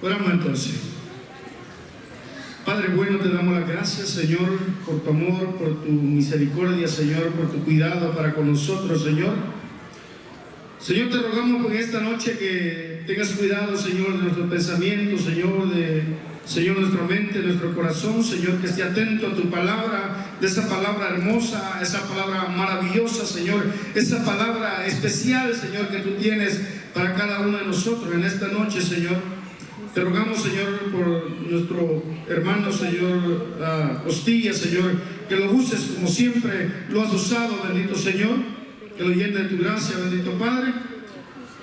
Oramos entonces. Padre bueno, te damos las gracias, Señor, por tu amor, por tu misericordia, Señor, por tu cuidado para con nosotros, Señor. Señor, te rogamos por esta noche que tengas cuidado, Señor, de nuestros pensamientos, Señor, nuestra mente, nuestro corazón, Señor, que esté atento a tu palabra, de esa palabra hermosa, esa palabra maravillosa, Señor, esa palabra especial, Señor, que tú tienes para cada uno de nosotros en esta noche, Señor. Te rogamos, Señor, por nuestro hermano, Señor, Hostilla, Señor, que lo uses como siempre lo has usado, bendito Señor, que lo llene de tu gracia, bendito Padre.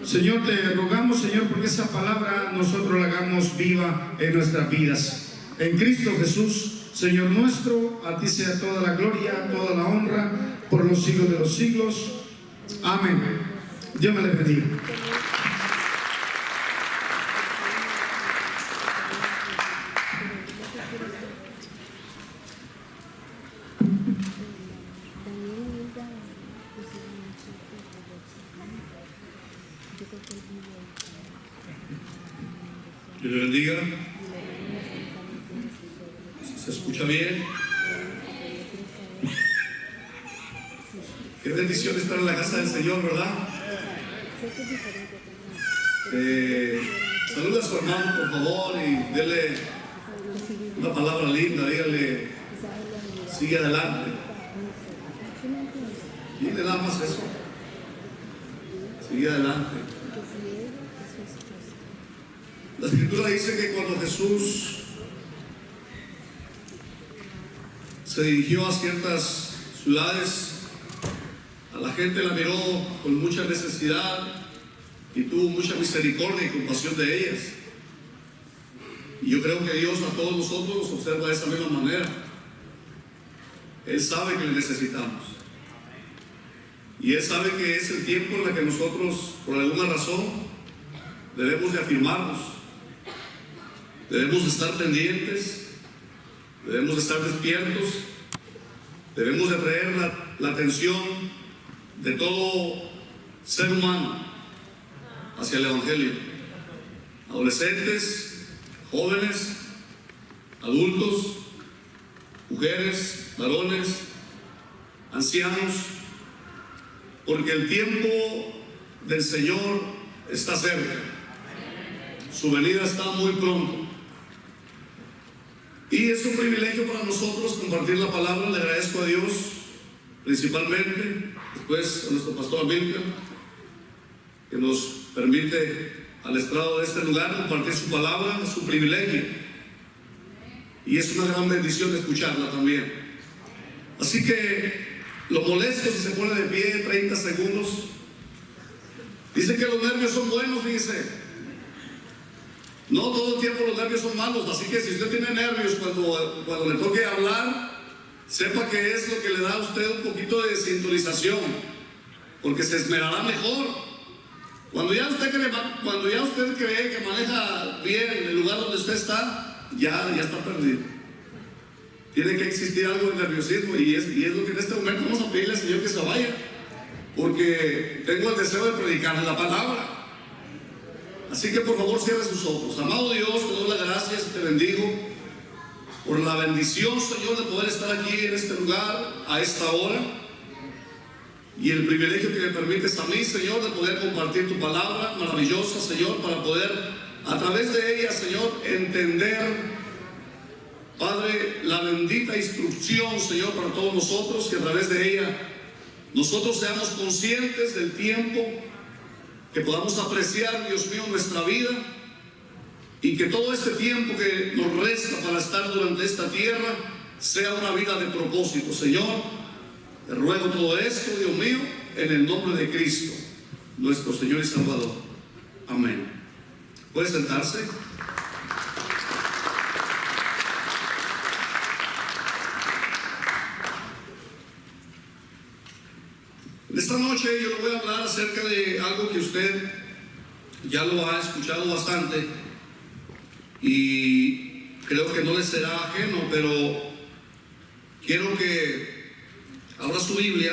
Señor, te rogamos, Señor, porque esa palabra nosotros la hagamos viva en nuestras vidas. En Cristo Jesús, Señor nuestro, a ti sea toda la gloria, toda la honra, por los siglos de los siglos. Amén. Dios me le bendiga. Dios le bendiga. ¿Se escucha bien? Qué bendición estar en la casa del Señor, ¿verdad? Saluda a su hermano, por favor, y dele una palabra linda. Dígale, sigue adelante. Y le da más eso. Sigue adelante. La Escritura dice que cuando Jesús se dirigió a ciertas ciudades, a la gente la miró con mucha necesidad y tuvo mucha misericordia y compasión de ellas. Y yo creo que Dios a todos nosotros nos observa de esa misma manera. Él sabe que le necesitamos. Y Él sabe que es el tiempo en el que nosotros, por alguna razón, debemos de afirmarnos. Debemos de estar pendientes, debemos de estar despiertos, debemos de traer la atención de todo ser humano hacia el Evangelio. Adolescentes, jóvenes, adultos, mujeres, varones, ancianos, porque el tiempo del Señor está cerca. Su venida está muy pronto. Y es un privilegio para nosotros compartir la palabra. Le agradezco a Dios, principalmente, después a nuestro pastor Amilcar, que nos permite al estrado de este lugar compartir su palabra. Es un privilegio. Y es una gran bendición escucharla también. Así que lo molesto si se pone de pie 30 segundos. Dice que los nervios son buenos, dice. No todo el tiempo los nervios son malos, así que si usted tiene nervios cuando le toque hablar, sepa que es lo que le da a usted un poquito de sintonización, porque se esmerará mejor. Cuando ya usted cree que maneja bien el lugar donde usted está, ya está perdido. Tiene que existir algo de nerviosismo y es lo que en este momento vamos a pedirle al Señor que se vaya, porque tengo el deseo de predicarle la palabra. Así que por favor cierre sus ojos. Amado Dios, te doy las gracias y te bendigo por la bendición, Señor, de poder estar aquí en este lugar a esta hora y el privilegio que me permites a mí, Señor, de poder compartir tu palabra maravillosa, Señor, para poder a través de ella, Señor, entender, Padre, la bendita instrucción, Señor, para todos nosotros, que a través de ella nosotros seamos conscientes del tiempo, que podamos apreciar, Dios mío, nuestra vida y que todo este tiempo que nos resta para estar durante esta tierra sea una vida de propósito. Señor, te ruego todo esto, Dios mío, en el nombre de Cristo, nuestro Señor y Salvador. Amén. ¿Puede sentarse? Esta noche yo le voy a hablar acerca de algo que usted ya lo ha escuchado bastante y creo que no le será ajeno, pero quiero que abra su Biblia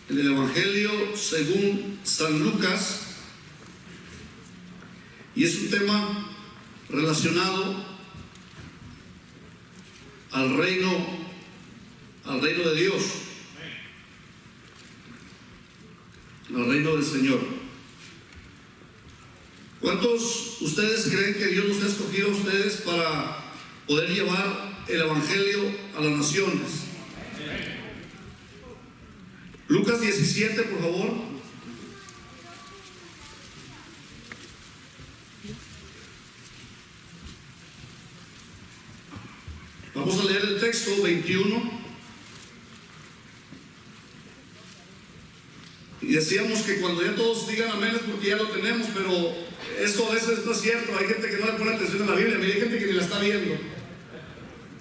en en el Evangelio según San Lucas, y es un tema relacionado al reino de Dios, al reino del Señor. ¿Cuántos ustedes creen que Dios los ha escogido a ustedes para poder llevar el Evangelio a las naciones? Lucas 17, por favor. Vamos a leer el texto 21. Y decíamos que cuando ya todos digan amén es porque ya lo tenemos, pero esto a veces no es cierto. Hay gente que no le pone atención a la Biblia, hay gente que ni la está viendo.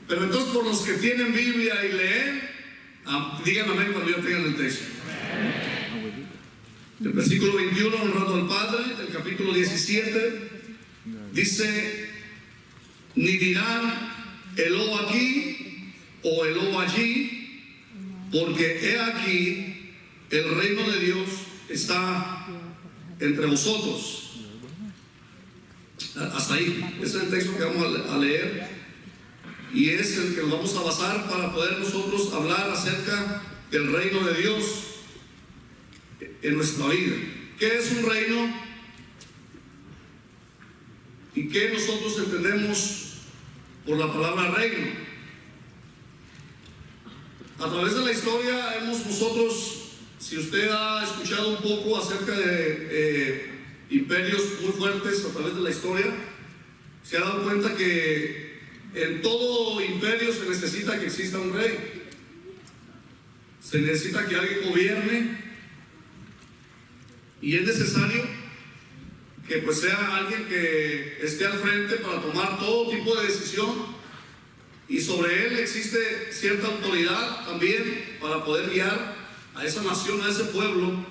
Pero entonces, por los que tienen Biblia y leen, digan amén cuando ya tengan el texto. El versículo 21, honrando al Padre, del capítulo 17, dice: ni dirán Eló aquí o Eló allí, porque he aquí el reino de Dios está entre vosotros. Hasta ahí, ese es el texto que vamos a leer, y es el que nos vamos a basar para poder nosotros hablar acerca del reino de Dios en nuestra vida. ¿Qué es un reino? ¿Y qué nosotros entendemos por la palabra reino? A través de la historia hemos nosotros, si usted ha escuchado un poco acerca de imperios muy fuertes a través de la historia, se ha dado cuenta que en todo imperio se necesita que exista un rey. Se necesita que alguien gobierne, y es necesario que pues sea alguien que esté al frente para tomar todo tipo de decisión, y sobre él existe cierta autoridad también para poder guiar a esa nación, a ese pueblo,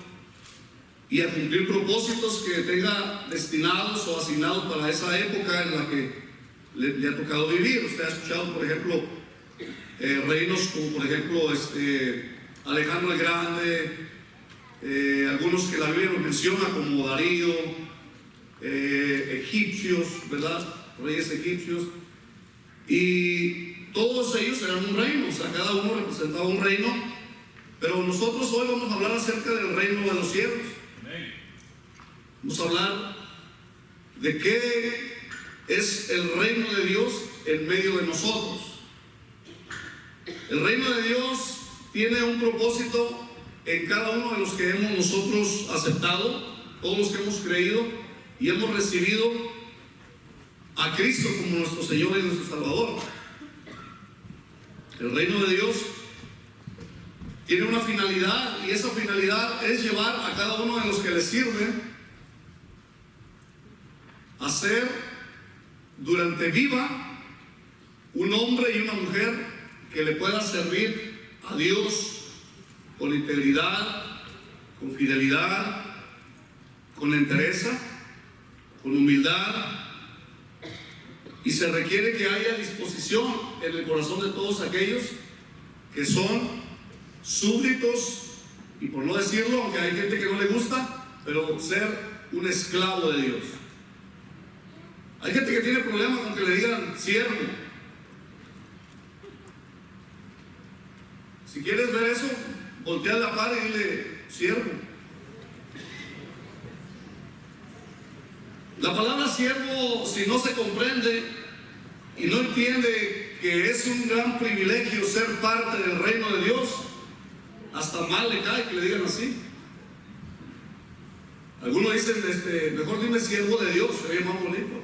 y a cumplir propósitos que tenga destinados o asignados para esa época en la que le ha tocado vivir. Usted ha escuchado, por ejemplo, reinos como por ejemplo Alejandro el Grande, algunos que la Biblia nos menciona como Darío, egipcios, ¿verdad? Reyes egipcios, y todos ellos eran un reino, o sea, cada uno representaba un reino. Pero nosotros hoy vamos a hablar acerca del reino de los cielos. Vamos a hablar de qué es el reino de Dios en medio de nosotros. El reino de Dios tiene un propósito en cada uno de los que hemos nosotros aceptado, todos los que hemos creído y hemos recibido a Cristo como nuestro Señor y nuestro Salvador. El reino de Dios tiene una finalidad, y esa finalidad es llevar a cada uno de los que le sirven a ser durante vida un hombre y una mujer que le pueda servir a Dios con integridad, con fidelidad, con entereza, con humildad. Y se requiere que haya disposición en el corazón de todos aquellos que son súbditos, y por no decirlo, aunque hay gente que no le gusta, pero ser un esclavo de Dios. Hay gente que tiene problemas con que le digan siervo. Si quieres ver eso, voltea la par y dile siervo. La palabra siervo, si no se comprende y no entiende que es un gran privilegio ser parte del reino de Dios, hasta mal le cae que le digan así. Algunos dicen, mejor dime siervo de Dios, se ve más bonito.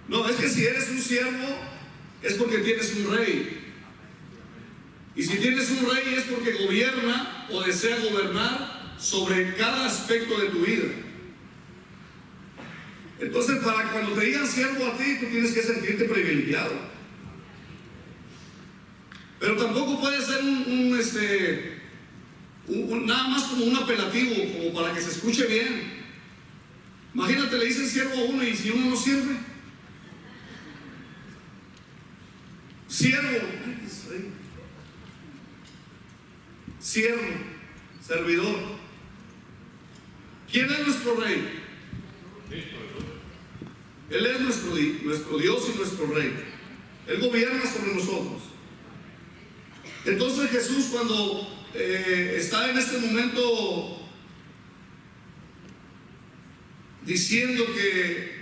No, es que si eres un siervo es porque tienes un rey. Y si tienes un rey es porque gobierna o desea gobernar sobre cada aspecto de tu vida. Entonces, para cuando te digan siervo a ti, tú tienes que sentirte privilegiado. Pero tampoco puede ser nada más como un apelativo, como para que se escuche bien. Imagínate, le dicen siervo a uno, y si uno no sirve, siervo. servidor. ¿Quién es nuestro rey? Él es nuestro Dios y nuestro rey. Él gobierna sobre nosotros. Entonces Jesús, cuando está en este momento diciendo que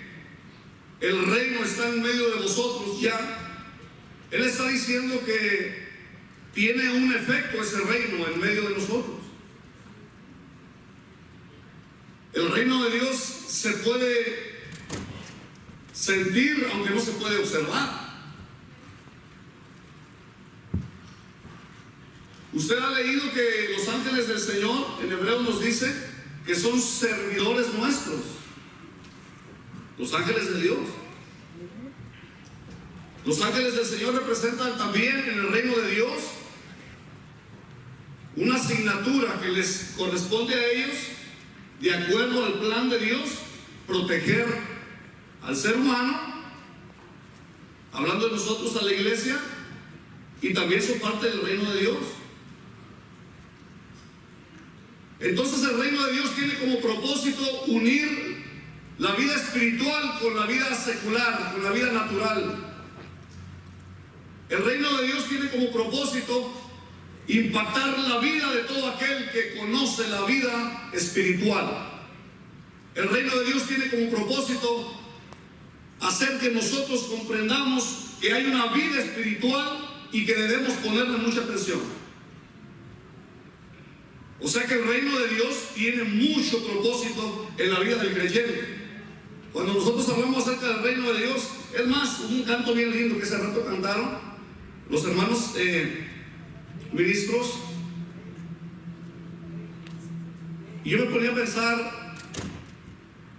el reino está en medio de vosotros ya, Él está diciendo que tiene un efecto ese reino en medio de nosotros. El reino de Dios se puede sentir, aunque no se puede observar. Usted ha leído que los ángeles del Señor, en hebreo nos dice que son servidores nuestros, los ángeles de Dios. Los ángeles del Señor representan también en el reino de Dios una asignatura que les corresponde a ellos, de acuerdo al plan de Dios, proteger al ser humano, hablando de nosotros, a la iglesia, y también son parte del reino de Dios. Entonces el reino de Dios tiene como propósito unir la vida espiritual con la vida secular, con la vida natural. El reino de Dios tiene como propósito impactar la vida de todo aquel que conoce la vida espiritual. El reino de Dios tiene como propósito hacer que nosotros comprendamos que hay una vida espiritual y que debemos ponerle mucha atención. O sea que el reino de Dios tiene mucho propósito en la vida del creyente. Cuando nosotros hablamos acerca del reino de Dios, es más, un canto bien lindo que hace rato cantaron los hermanos ministros, y yo me ponía a pensar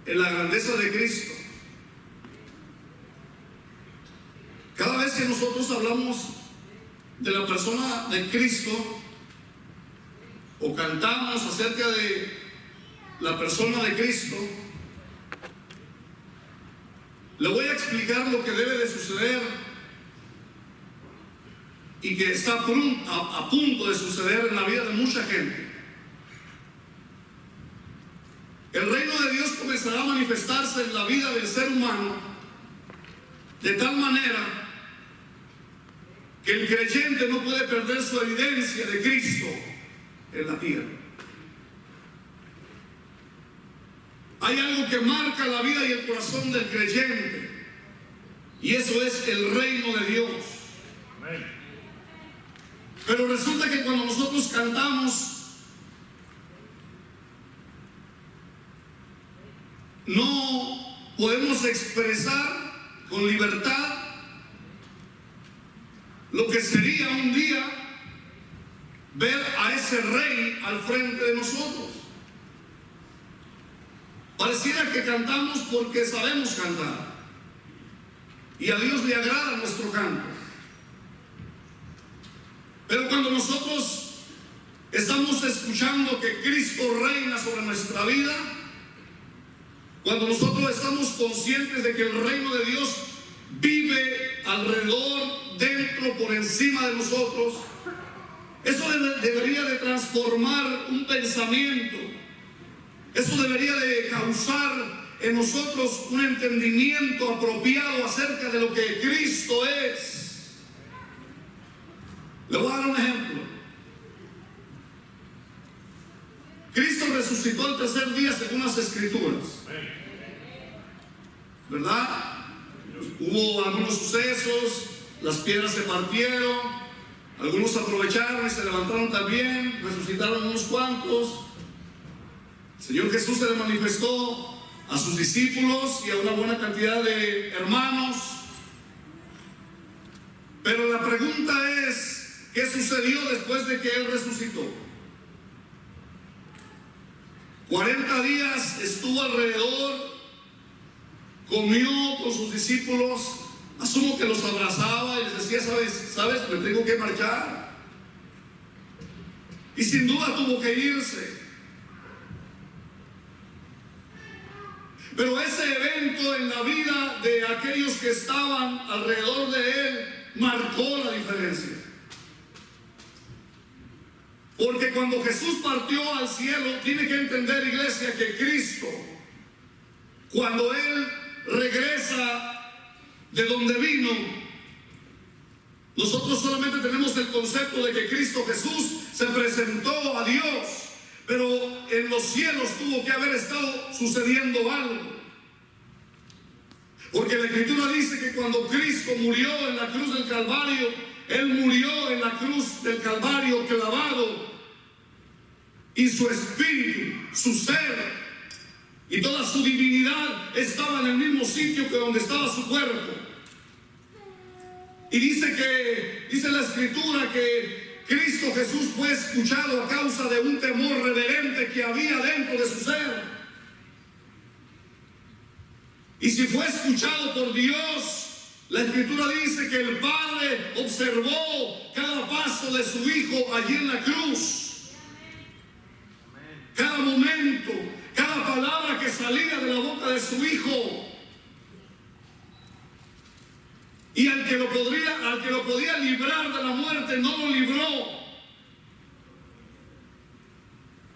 en la grandeza de Cristo. Cada vez que nosotros hablamos de la persona de Cristo o cantamos acerca de la persona de Cristo, le voy a explicar lo que debe de suceder y que está a punto de suceder en la vida de mucha gente. El reino de Dios comenzará a manifestarse en la vida del ser humano de tal manera que el creyente no puede perder su evidencia de Cristo en la tierra. Hay algo que marca la vida y el corazón del creyente, y eso es el reino de Dios. Amén. Pero resulta que cuando nosotros cantamos, no podemos expresar con libertad lo que sería un día ver a ese rey al frente de nosotros. Pareciera que cantamos porque sabemos cantar y a Dios le agrada nuestro canto. Pero cuando nosotros estamos escuchando que Cristo reina sobre nuestra vida, cuando nosotros estamos conscientes de que el reino de Dios vive alrededor, dentro, por encima de nosotros, eso debería de transformar un pensamiento. Eso debería de causar en nosotros un entendimiento apropiado acerca de lo que Cristo es. Le voy a dar un ejemplo. Cristo resucitó el tercer día según las Escrituras, ¿verdad? Hubo algunos sucesos, las piedras se partieron, algunos aprovecharon y se levantaron también, resucitaron unos cuantos. El Señor Jesús se le manifestó a sus discípulos y a una buena cantidad de hermanos. Pero la pregunta es, ¿qué sucedió después de que Él resucitó? 40 días estuvo alrededor, comió con sus discípulos, asumo que los abrazaba y les decía, ¿sabes? Me tengo que marchar. Y sin duda tuvo que irse. Pero ese evento en la vida de aquellos que estaban alrededor de Él marcó la diferencia. Porque cuando Jesús partió al cielo, tiene que entender, iglesia, que Cristo, cuando Él regresa de donde vino, nosotros solamente tenemos el concepto de que Cristo Jesús se presentó a Dios, pero en los cielos tuvo que haber estado sucediendo algo. Porque la Escritura dice que cuando Cristo murió en la cruz del Calvario, Él murió en la cruz del Calvario clavado, y su espíritu, su ser y toda su divinidad estaba en el mismo sitio que donde estaba su cuerpo. Y dice la Escritura que Cristo Jesús fue escuchado a causa de un temor reverente que había dentro de su ser. Y si fue escuchado por Dios, la Escritura dice que el Padre observó cada paso de su Hijo allí en la cruz. Cada momento, cada palabra que salía de la boca de su Hijo. Y al que lo podía librar de la muerte, no lo libró.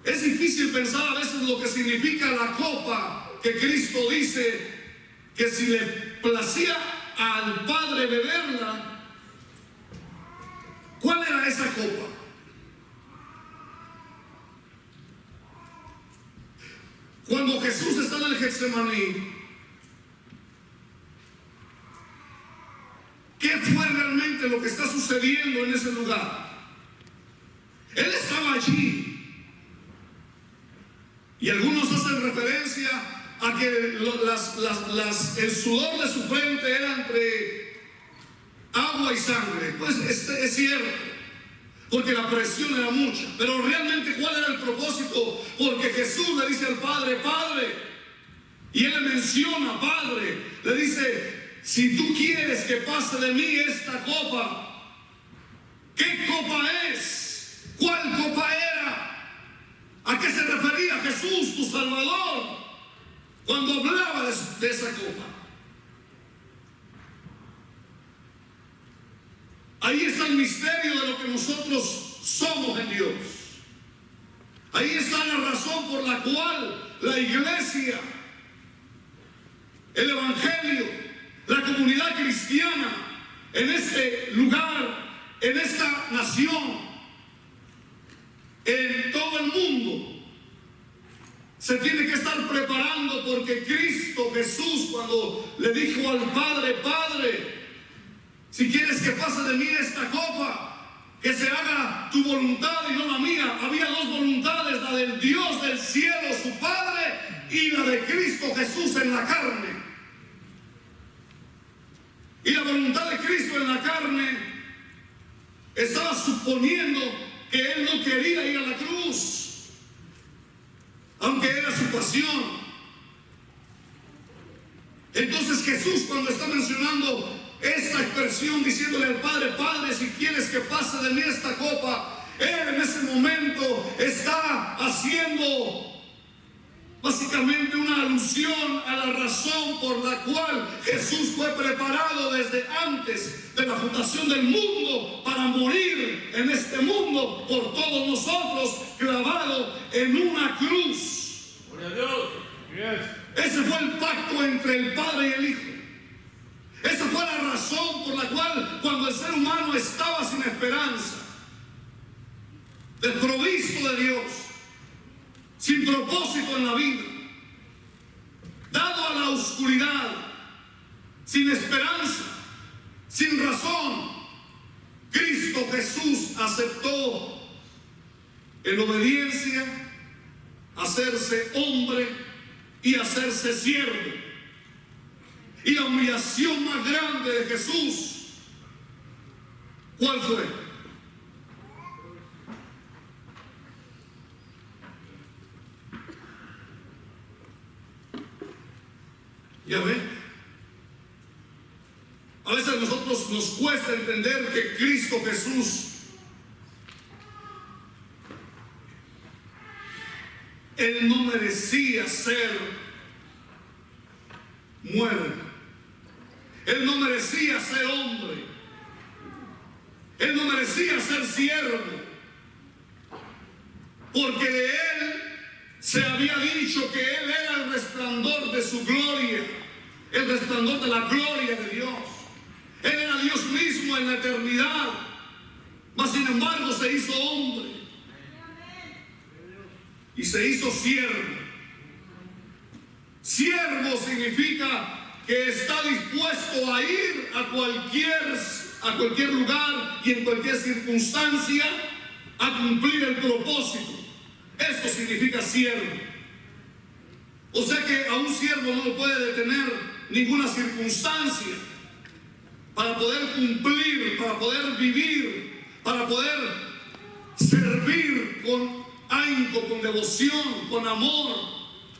Es difícil pensar a veces lo que significa la copa, que Cristo dice que si le placía al Padre beberla, ¿cuál era esa copa? Cuando Jesús está en el Getsemaní, ¿qué fue realmente lo que está sucediendo en ese lugar? Él estaba allí. Y algunos hacen referencia a que el sudor de su frente era entre agua y sangre. Pues es cierto, porque la presión era mucha. Pero realmente, ¿cuál era el propósito? Porque Jesús le dice al Padre, Padre, y Él le menciona, Padre, le dice, si tú quieres que pase de mí esta copa, ¿qué copa es? ¿Cuál copa era? ¿A qué se refería Jesús, tu Salvador, cuando hablaba de esa copa? Ahí está el misterio de lo que nosotros somos en Dios. Ahí está la razón por la cual la iglesia, el evangelio, la comunidad cristiana en este lugar, en esta nación, en todo el mundo, se tiene que estar preparando, porque Cristo Jesús, cuando le dijo al Padre, Padre, si quieres que pase de mí esta copa, que se haga tu voluntad y no la mía. Había dos voluntades, la del Dios del cielo, su Padre, y la de Cristo Jesús en la carne. Y la voluntad de Cristo en la carne estaba suponiendo que Él no quería ir a la cruz, aunque era su pasión. Entonces Jesús, cuando está mencionando esta expresión, diciéndole al Padre, Padre, si quieres que pase de mí esta copa, Él en ese momento está haciendo básicamente una alusión a la razón por la cual Jesús fue preparado desde antes de la fundación del mundo para morir en este mundo por todos nosotros, clavado en una cruz. Gloria a Dios. Ese fue el pacto entre el Padre y el Hijo. Esa fue la razón por la cual, cuando el ser humano estaba sin esperanza, desprovisto de Dios, sin propósito en la vida, dado a la oscuridad, sin esperanza, sin razón, Cristo Jesús aceptó en obediencia hacerse hombre y hacerse siervo. Y la humillación más grande de Jesús, ¿cuál fue? Ya ven, a veces a nosotros nos cuesta entender que Cristo Jesús, Él no merecía ser muerto. Él no merecía ser hombre. Él no merecía ser siervo. porque de Él se había dicho que Él era el resplandor de su gloria, el resplandor de la gloria de Dios. Él era Dios mismo en la eternidad, mas sin embargo se hizo hombre y se hizo siervo. Siervo significa que está dispuesto a ir a cualquier lugar y en cualquier circunstancia a cumplir el propósito. Esto significa siervo. O sea que a un siervo no lo puede detener ninguna circunstancia para poder cumplir, para poder vivir, para poder servir con ahínco, con devoción, con amor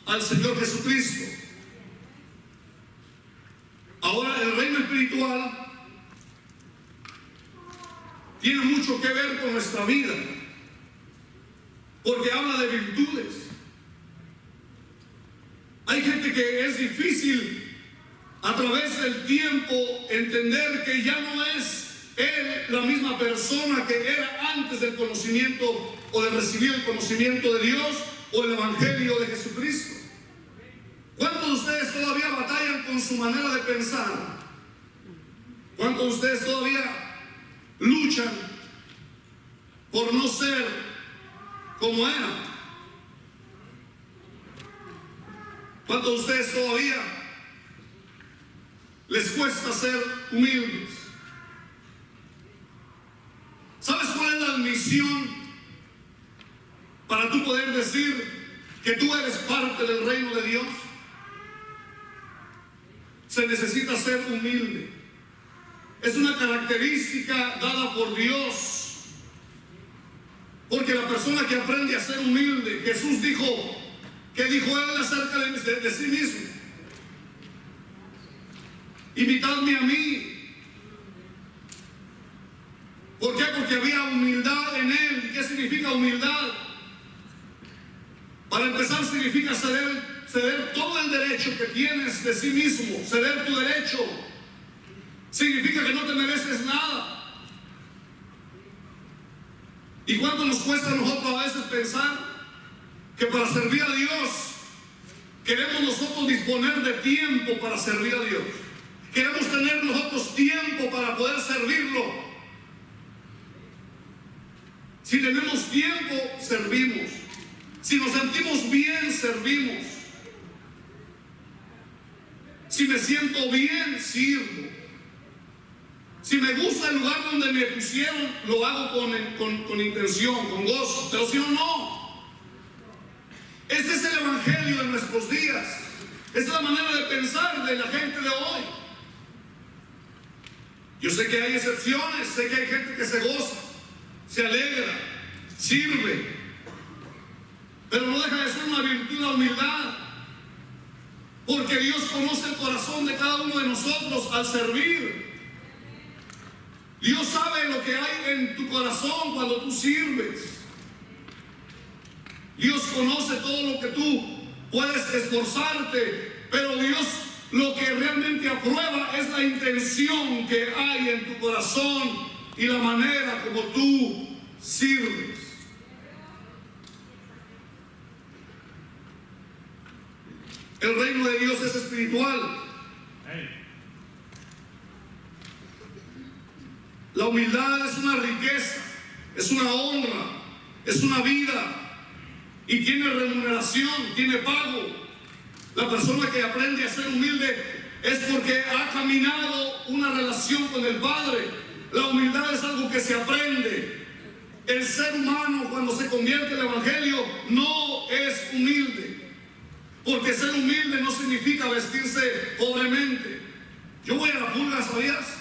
al Señor Jesucristo. Ahora, el reino espiritual tiene mucho que ver con nuestra vida, porque habla de virtudes. Hay gente que es difícil a través del tiempo entender que ya no es él la misma persona que era antes del conocimiento o de recibir el conocimiento de Dios o el Evangelio de Jesucristo. ¿Cuántos de ustedes todavía batallan con su manera de pensar? ¿Cuántos de ustedes todavía luchan por no ser como eran? ¿Cuántos de ustedes todavía les cuesta ser humildes? ¿Sabes cuál es la misión para tú poder decir que tú eres parte del reino de Dios? Se necesita ser humilde. Es una característica dada por Dios. Porque la persona que aprende a ser humilde, Jesús dijo, ¿qué dijo él acerca de sí mismo? Imitadme a mí. ¿Por qué? Porque había humildad en él. ¿Y qué significa humildad? Para empezar, significa ceder todo el derecho que tienes de sí mismo, ceder tu derecho. Significa que no te mereces nada. ¿Y cuánto nos cuesta a nosotros a veces pensar que para servir a Dios queremos nosotros disponer de tiempo para servir a Dios? Queremos tener nosotros tiempo para poder servirlo. Si tenemos tiempo, servimos. Si nos sentimos bien, servimos. Si me siento bien, sirvo. Si me gusta el lugar donde me pusieron, lo hago con intención, con gozo. Pero si no. Este es el evangelio de nuestros días. Esta es la manera de pensar de la gente de hoy. Yo sé que hay excepciones, sé que hay gente que se goza, se alegra, sirve, pero no deja de ser una virtud la humildad, porque Dios conoce el corazón de cada uno de nosotros al servir. Dios sabe lo que hay en tu corazón cuando tú sirves. Dios conoce todo lo que tú puedes esforzarte, pero Dios lo que realmente aprueba es la intención que hay en tu corazón y la manera como tú sirves. El reino de Dios es espiritual. La humildad es una riqueza, es una honra, es una vida y tiene remuneración, tiene pago. La persona que aprende a ser humilde es porque ha caminado una relación con el Padre. La humildad es algo que se aprende. El ser humano, cuando se convierte en el Evangelio, no es humilde. Porque ser humilde no significa vestirse pobremente. Yo voy a la pulga, ¿sabías?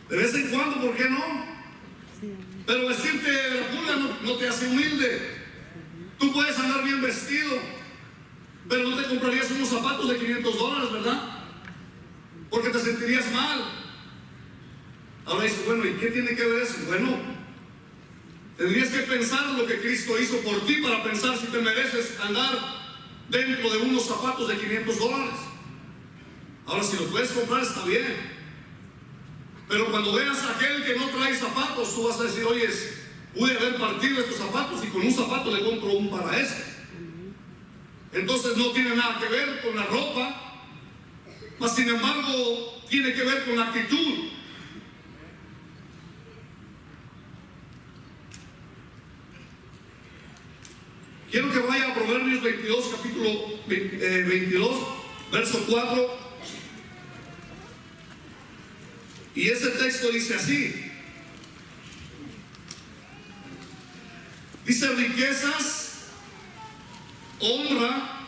De vez en cuando, ¿por qué no? Pero vestirte de la pulga no te hace humilde. Tú puedes andar bien vestido, pero no te comprarías unos zapatos de $500, ¿verdad? Porque te sentirías mal. Ahora dices, bueno, ¿y qué tiene que ver eso? Bueno, tendrías que pensar lo que Cristo hizo por ti para pensar si te mereces andar dentro de unos zapatos de $500. Ahora, si lo puedes comprar, está bien. Pero cuando veas a aquel que no trae zapatos, tú vas a decir, oye, pude haber partido estos zapatos y con un zapato le compro un para este. Entonces no tiene nada que ver con la ropa, mas sin embargo tiene que ver con la actitud. Quiero que vaya a Proverbios 22, capítulo 22, verso 4. Y ese texto dice así. Dice: riquezas, honra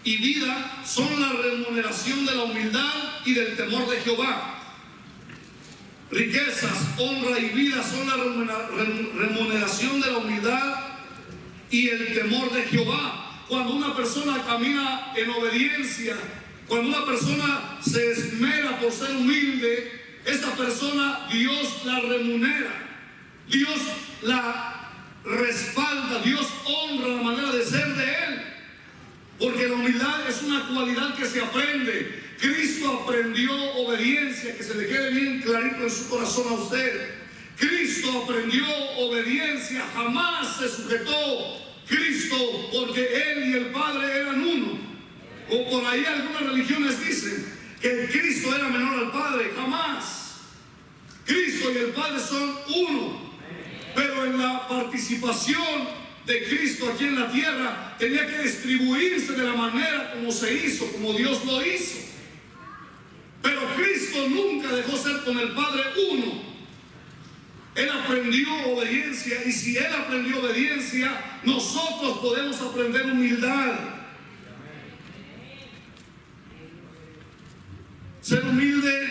y vida son la remuneración de la humildad y del temor de Jehová. Riquezas, honra y vida son la remuneración de la humildad y el temor de Jehová. Cuando una persona camina en obediencia, cuando una persona se esmera por ser humilde, esta persona Dios la remunera, Dios la respalda, Dios honra la manera de ser de Él, porque la humildad es una cualidad que se aprende. Cristo aprendió obediencia, que se le quede bien clarito en su corazón a usted. Cristo aprendió obediencia, jamás se sujetó Cristo, porque Él y el Padre eran uno. O por ahí algunas religiones dicen que Cristo era menor al Padre. Jamás. Cristo y el Padre son uno. Pero en la participación de Cristo aquí en la tierra tenía que distribuirse de la manera como se hizo, como Dios lo hizo. Pero Cristo nunca dejó ser con el Padre uno. Él aprendió obediencia, y si Él aprendió obediencia, nosotros podemos aprender humildad. Ser humilde,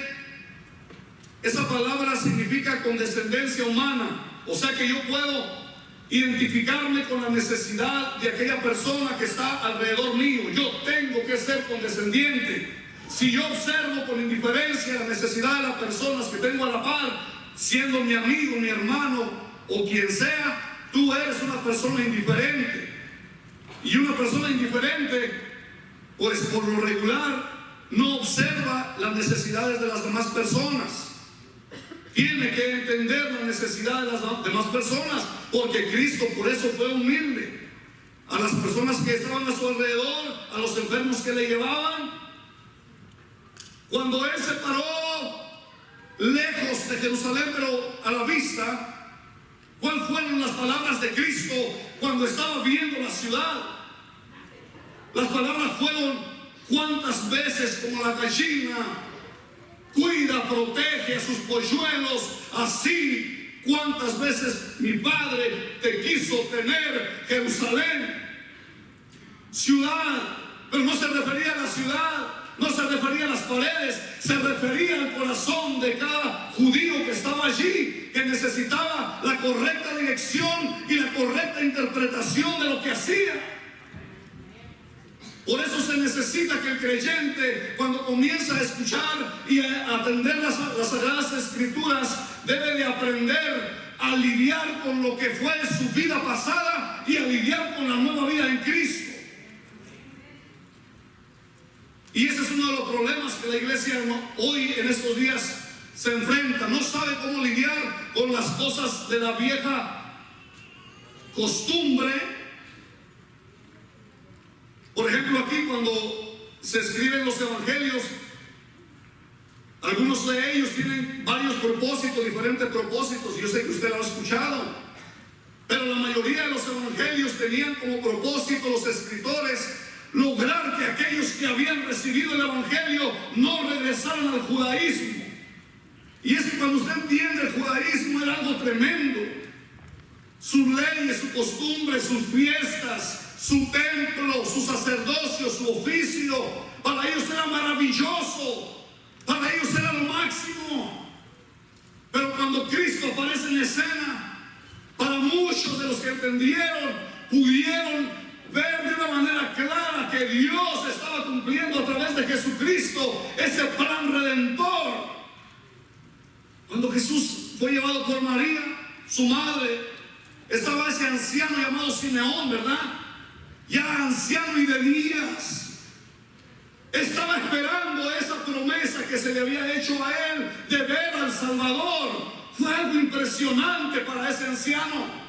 esa palabra significa condescendencia humana. O sea que yo puedo identificarme con la necesidad de aquella persona que está alrededor mío. Yo tengo que ser condescendiente. Si yo observo con indiferencia la necesidad de las personas que tengo a la par, siendo mi amigo, mi hermano o quien sea, tú eres una persona indiferente. Y una persona indiferente, pues por lo regular, no observa las necesidades de las demás personas. Tiene que entender la necesidad de las demás personas, porque Cristo por eso fue humilde. A las personas que estaban a su alrededor, a los enfermos que le llevaban, cuando Él se paró lejos de Jerusalén, pero a la vista, ¿cuáles fueron las palabras de Cristo cuando estaba viendo la ciudad? Las palabras fueron: ¿cuántas veces como la gallina cuida, protege a sus polluelos, así cuántas veces mi Padre te quiso tener, Jerusalén? Ciudad, pero no se refería a la ciudad, no se refería a las paredes, se refería al corazón de cada judío que estaba allí, que necesitaba la correcta dirección y la correcta interpretación de lo que hacía. Por eso se necesita que el creyente, cuando comienza a escuchar y a atender las Sagradas Escrituras, debe de aprender a lidiar con lo que fue su vida pasada y a lidiar con la nueva vida en Cristo. Y ese es uno de los problemas que la iglesia hoy en estos días se enfrenta. No sabe cómo lidiar con las cosas de la vieja costumbre. Por ejemplo, aquí cuando se escriben los evangelios, algunos de ellos tienen varios propósitos, diferentes propósitos. Yo sé que usted lo ha escuchado, pero la mayoría de los evangelios tenían como propósito los escritores lograr que aquellos que habían recibido el evangelio no regresaran al judaísmo. Y es que cuando usted entiende, el judaísmo era algo tremendo. Sus leyes, su costumbre, sus fiestas, su templo, su sacerdocio, su oficio, para ellos era maravilloso, para ellos era lo máximo. Pero cuando Cristo aparece en escena, para muchos de los que entendieron, pudieron ver de una manera clara que Dios estaba cumpliendo a través de Jesucristo ese plan redentor. Cuando Jesús fue llevado por María, su madre, estaba ese anciano llamado Simeón, ¿verdad? Ya anciano y de días. Estaba esperando esa promesa que se le había hecho a él de ver al Salvador. Fue algo impresionante para ese anciano.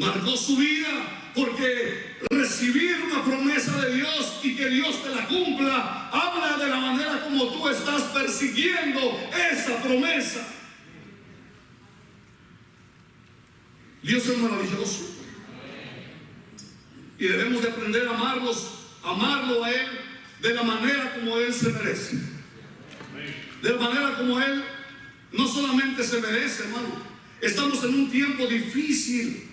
marcó su vida, porque recibir una promesa de Dios y que Dios te la cumpla habla de la manera como tú estás persiguiendo esa promesa. Dios es maravilloso y debemos de aprender a amarlo a Él de la manera como Él se merece, de la manera como Él no solamente se merece, hermano. Estamos en un tiempo difícil.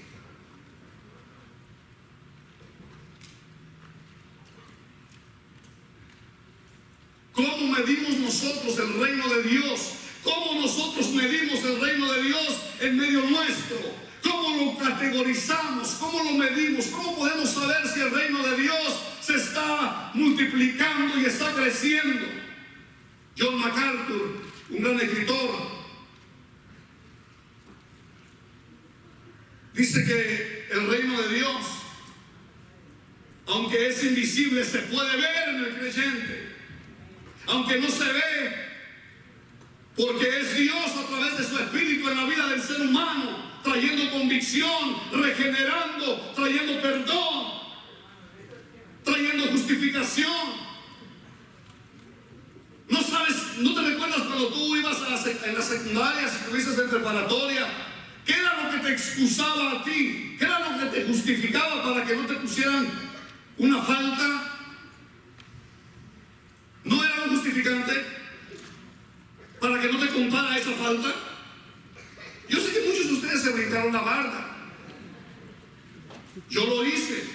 ¿Cómo medimos nosotros el reino de Dios? ¿Cómo nosotros medimos el reino de Dios en medio nuestro? ¿Cómo lo categorizamos? ¿Cómo lo medimos? ¿Cómo podemos saber si el reino de Dios se está multiplicando y está creciendo? John MacArthur, un gran escritor, dice que el reino de Dios, aunque es invisible, se puede ver en el creyente. Aunque no se ve, porque es Dios a través de su Espíritu en la vida del ser humano, trayendo convicción, regenerando, trayendo perdón, trayendo justificación. ¿No te recuerdas cuando tú ibas en la secundaria, si estuviste en preparatoria? ¿Qué era lo que te excusaba a ti? ¿Qué era lo que te justificaba para que no te pusieran una falta? ¿No era un justificante para que no te contara esa falta? Yo sé que muchos de ustedes se brincaron la barda. Yo lo hice.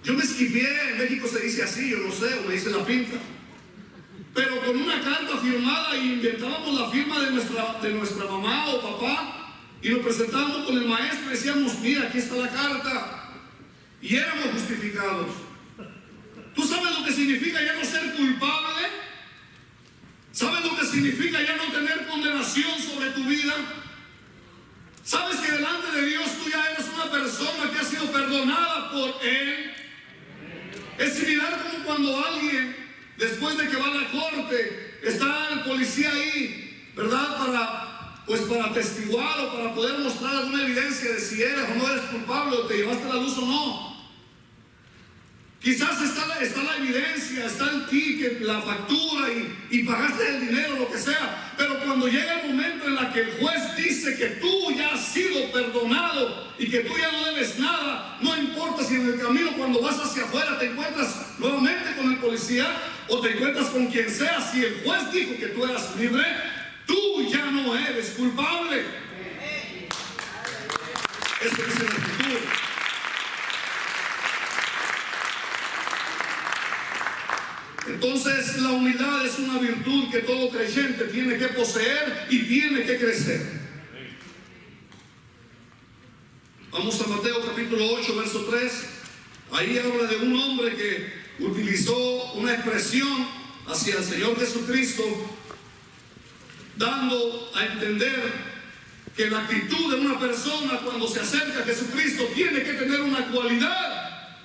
Yo me esquivé. En México se dice así, yo no sé, o me dice la pinta. Pero con una carta firmada, y inventábamos la firma de nuestra mamá o papá, y nos presentábamos con el maestro y decíamos: mira, aquí está la carta. Y éramos justificados. ¿Tú sabes lo que significa ya no ser culpable? ¿Sabes lo que significa ya no tener condenación sobre tu vida? ¿Sabes que delante de Dios tú ya eres una persona que ha sido perdonada por Él? Es similar como cuando alguien, después de que va a la corte, está el policía ahí, ¿verdad? Para atestiguar o para poder mostrar alguna evidencia de si eres o no eres culpable, o te llevaste la luz o no. Quizás está la evidencia, está el ticket, la factura y pagaste el dinero, lo que sea. Pero cuando llega el momento en el que el juez dice que tú ya has sido perdonado y que tú ya no debes nada, no importa si en el camino cuando vas hacia afuera te encuentras nuevamente con el policía o te encuentras con quien sea, si el juez dijo que tú eras libre, tú ya no eres culpable. Eso dice la Escritura. Entonces la humildad es una virtud que todo creyente tiene que poseer y tiene que crecer. Vamos a Mateo capítulo 8, verso 3. Ahí habla de un hombre que utilizó una expresión hacia el Señor Jesucristo, dando a entender que la actitud de una persona cuando se acerca a Jesucristo tiene que tener una cualidad.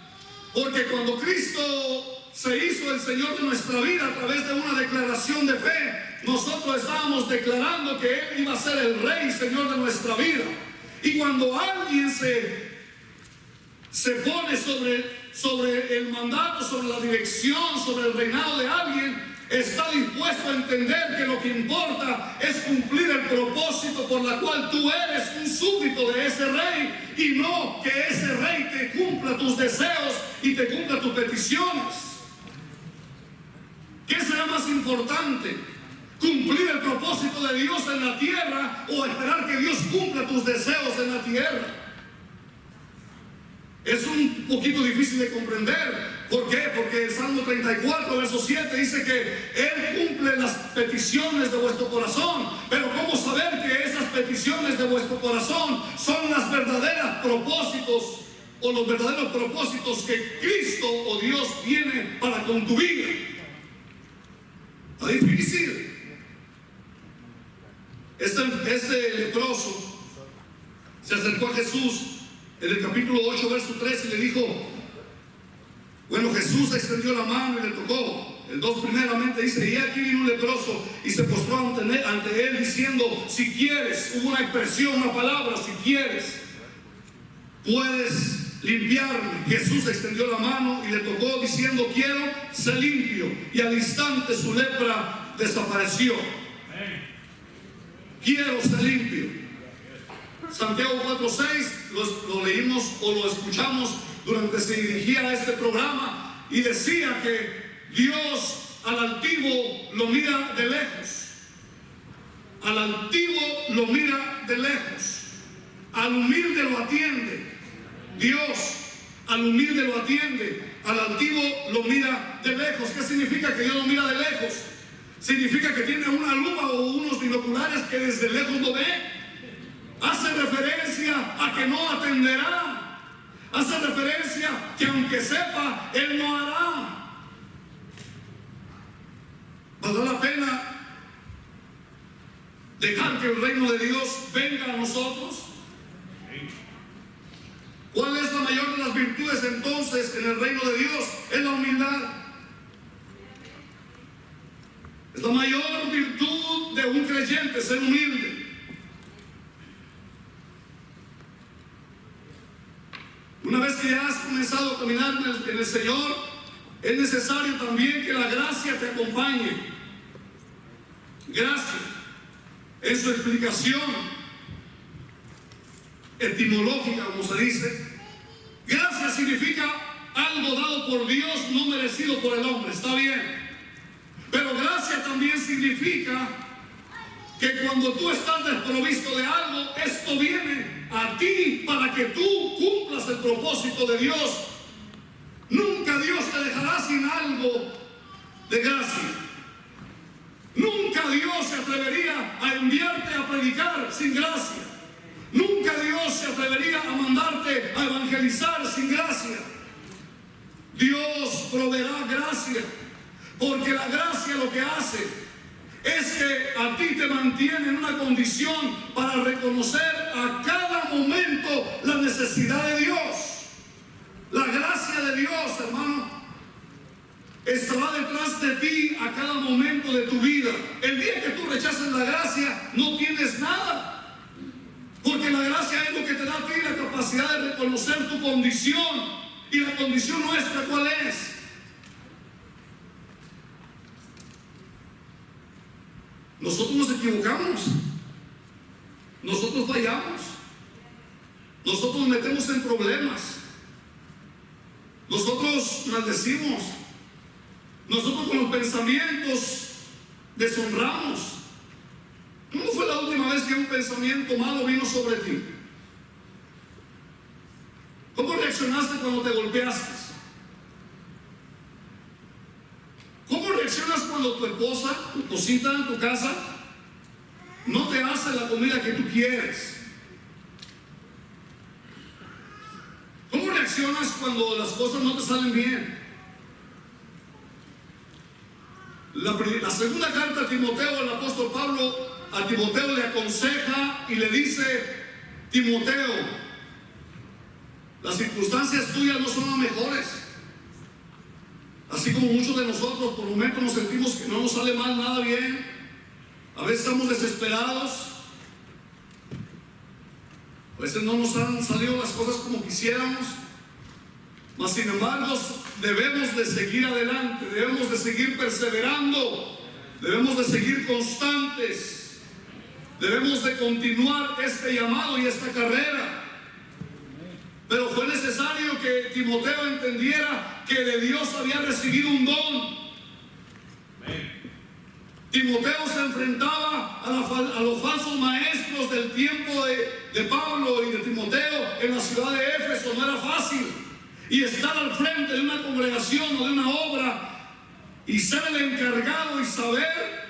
Porque cuando Cristo se hizo el Señor de nuestra vida a través de una declaración de fe, nosotros estábamos declarando que Él iba a ser el Rey y Señor de nuestra vida. Y cuando alguien se pone sobre el mandato, sobre la dirección, sobre el reinado de alguien, está dispuesto a entender que lo que importa es cumplir el propósito por la cual tú eres un súbdito de ese rey, y no que ese rey te cumpla tus deseos y te cumpla tus peticiones. ¿Qué será más importante? ¿Cumplir el propósito de Dios en la tierra o esperar que Dios cumpla tus deseos en la tierra? Es un poquito difícil de comprender. ¿Por qué? Porque el Salmo 34, verso 7 dice que Él cumple las peticiones de vuestro corazón. Pero ¿cómo saber que esas peticiones de vuestro corazón son las verdaderas propósitos o los verdaderos propósitos que Cristo o Dios tiene para con tu vida? Está difícil. Este leproso se acercó a Jesús en el capítulo 8, verso 3 y le dijo, bueno, Jesús extendió la mano y le tocó. El 2 primeramente dice, y aquí vino un leproso y se postró ante él diciendo, si quieres. Hubo una expresión, una palabra, si quieres. puedes limpiarme. Jesús extendió la mano y le tocó diciendo, quiero ser limpio. Y al instante su lepra desapareció. Quiero ser limpio. Santiago 4:6 lo leímos o lo escuchamos durante que se dirigía a este programa, y decía que Dios al altivo lo mira de lejos. Al altivo lo mira de lejos. Al humilde lo atiende. Dios al humilde lo atiende. Al altivo lo mira de lejos. ¿Qué significa que Dios lo mira de lejos? Significa que tiene una lupa o unos binoculares que desde lejos lo ve. Hace referencia a que no atenderá. Hace referencia que aunque sepa, Él no hará. ¿Valdrá la pena dejar que el reino de Dios venga a nosotros? ¿Cuál es la mayor de las virtudes entonces en el reino de Dios? Es la humildad. Es la mayor virtud de un creyente, ser humilde. Una vez que ya has comenzado a caminar en el Señor, es necesario también que la gracia te acompañe. Gracia, en su explicación etimológica, como se dice, gracia significa algo dado por Dios, no merecido por el hombre. Está bien. Pero gracia también significa que cuando tú estás desprovisto de algo, esto viene a ti para que tú cumplas el propósito de Dios. Nunca Dios te dejará sin algo de gracia. Nunca Dios se atrevería a enviarte a predicar sin gracia. Nunca Dios se atrevería a mandarte a evangelizar sin gracia. Dios proveerá gracia, porque la gracia lo que hace es que a ti te mantiene en una condición para reconocer a cada momento la necesidad de Dios. La gracia de Dios, hermano, estará detrás de ti a cada momento de tu vida. El día que tú rechaces la gracia, no tienes nada, porque la gracia es lo que te da a ti la capacidad de reconocer tu condición. Y la condición nuestra, ¿cuál es? Nosotros nos equivocamos, nosotros fallamos, nosotros nos metemos en problemas, nosotros maldecimos, nosotros con los pensamientos deshonramos. ¿Cuándo fue la última vez que un pensamiento malo vino sobre ti? ¿Cómo reaccionaste cuando te golpeaste? ¿Cómo reaccionas cuando tu esposa, tu cosita en tu casa, no te hace la comida que tú quieres? ¿Cómo reaccionas cuando las cosas no te salen bien? La segunda carta a Timoteo, el apóstol Pablo a Timoteo le aconseja y le dice: Timoteo, las circunstancias tuyas no son las mejores. Así como muchos de nosotros por momentos nos sentimos que no nos sale mal nada bien. A veces estamos desesperados. A veces no nos han salido las cosas como quisiéramos. Mas sin embargo, debemos de seguir adelante, debemos de seguir perseverando, debemos de seguir constantes, debemos de continuar este llamado y esta carrera. Pero fue necesario que Timoteo entendiera que de Dios había recibido un don. Timoteo se enfrentaba a los falsos maestros del tiempo de Pablo y de Timoteo en la ciudad de Éfeso. No era fácil. Y estar al frente de una congregación o de una obra y ser el encargado y saber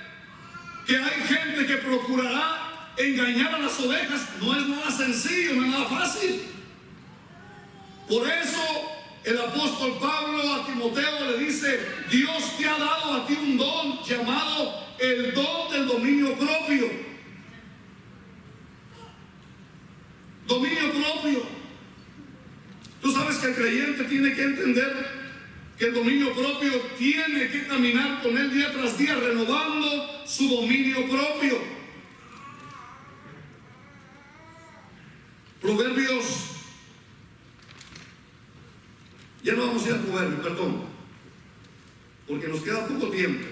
que hay gente que procurará engañar a las ovejas, no es nada sencillo, no es nada fácil. Por eso el apóstol Pablo a Timoteo le dice: Dios te ha dado a ti un don llamado el don del dominio propio. Dominio propio. Tú sabes que el creyente tiene que entender que el dominio propio tiene que caminar con él día tras día, renovando su dominio propio. Proverbios Ya no vamos a ir a Proverbios, perdón, porque nos queda poco tiempo.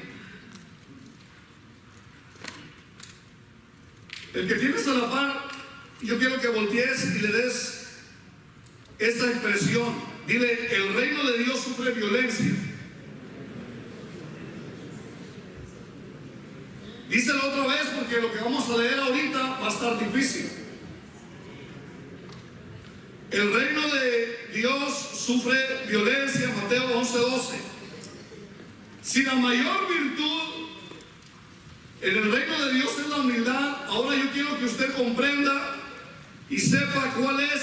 El que tienes a la par, yo quiero que voltees y le des esta expresión. Dile: el reino de Dios sufre violencia. Díselo otra vez, porque lo que vamos a leer ahorita va a estar difícil. El reino de Dios sufre violencia, Mateo 11:12. Si la mayor virtud en el reino de Dios es la humildad, ahora yo quiero que usted comprenda y sepa cuál es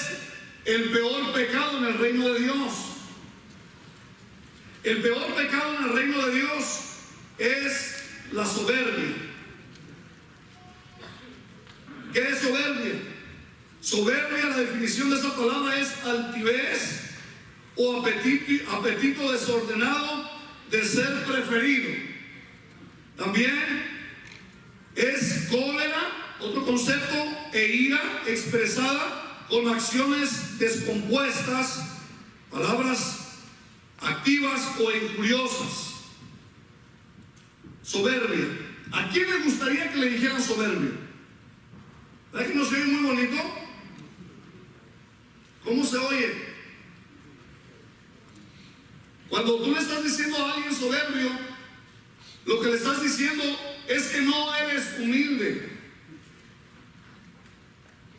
el peor pecado en el reino de Dios. El peor pecado en el reino de Dios es la soberbia. ¿Qué es soberbia? Soberbia, la definición de esa palabra es altivez o apetito desordenado de ser preferido. También es cólera, otro concepto, e ira expresada con acciones descompuestas, palabras activas o injuriosas. Soberbia. ¿A quién le gustaría que le dijeran soberbia? ¿Verdad que no se oye muy bonito? ¿Cómo se oye? Cuando tú le estás diciendo a alguien soberbio, lo que le estás diciendo es que no eres humilde.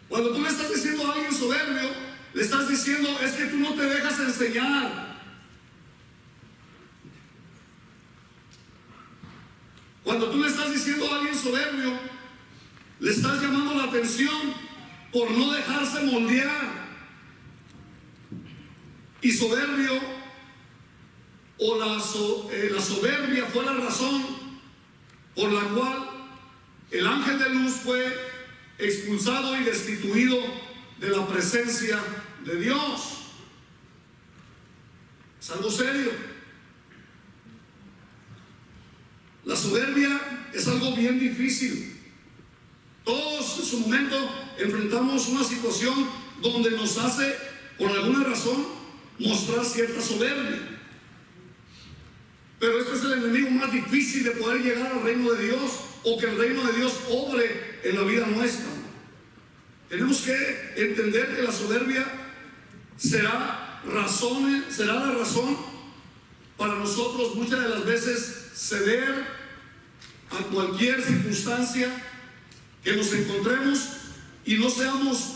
Cuando tú le estás diciendo a alguien soberbio, le estás diciendo es que tú no te dejas enseñar. Cuando tú le estás diciendo a alguien soberbio, le estás llamando la atención por no dejarse moldear. Y soberbio o la soberbia fue la razón por la cual el ángel de luz fue expulsado y destituido de la presencia de Dios. Es algo serio. La soberbia es algo bien difícil. Todos en su momento enfrentamos una situación donde nos hace, por alguna razón, mostrar cierta soberbia. Pero este es el enemigo más difícil de poder llegar al reino de Dios, o que el reino de Dios obre en la vida nuestra. Tenemos que entender que la soberbia será la razón para nosotros muchas de las veces ceder a cualquier circunstancia que nos encontremos y no seamos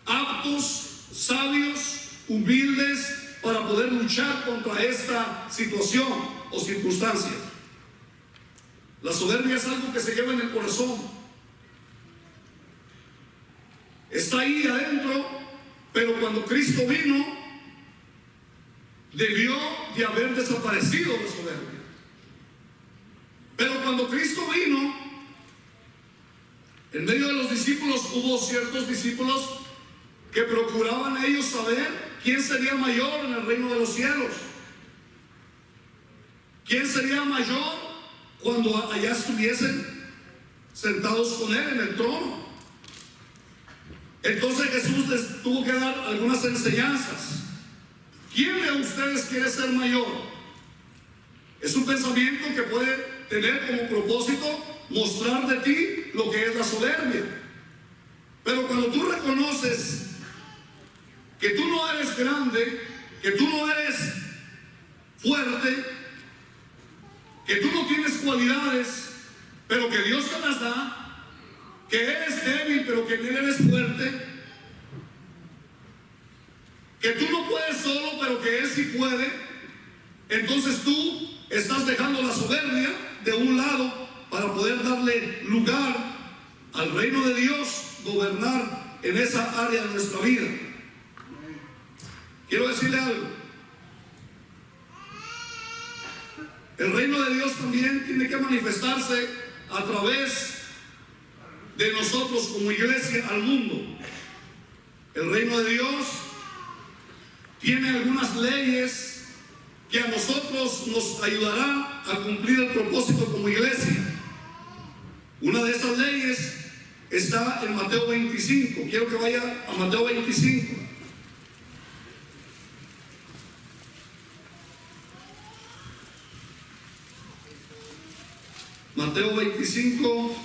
aptos, sabios, humildes para poder luchar contra esta situación o circunstancia. La soberbia es algo que se lleva en el corazón. Está ahí adentro, pero cuando Cristo vino, debió de haber desaparecido la soberbia. Pero cuando Cristo vino, en medio de los discípulos hubo ciertos discípulos que procuraban ellos saber quién sería mayor en el reino de los cielos. ¿Quién sería mayor cuando allá estuviesen sentados con él en el trono? Entonces Jesús les tuvo que dar algunas enseñanzas. ¿Quién de ustedes quiere ser mayor? Es un pensamiento que puede tener como propósito mostrar de ti lo que es la soberbia. Pero cuando tú reconoces que tú no eres grande, que tú no eres fuerte, que tú no tienes cualidades, pero que Dios te las da, que eres débil, pero que en Él eres fuerte, que tú no puedes solo, pero que Él sí puede, entonces tú estás dejando la soberbia de un lado para poder darle lugar al reino de Dios, gobernar en esa área de nuestra vida. Quiero decirle algo. El reino de Dios también tiene que manifestarse a través de nosotros como iglesia al mundo. El reino de Dios tiene algunas leyes que a nosotros nos ayudarán a cumplir el propósito como iglesia. Una de esas leyes está en Mateo 25. Quiero que vaya a Mateo 25. Mateo 25.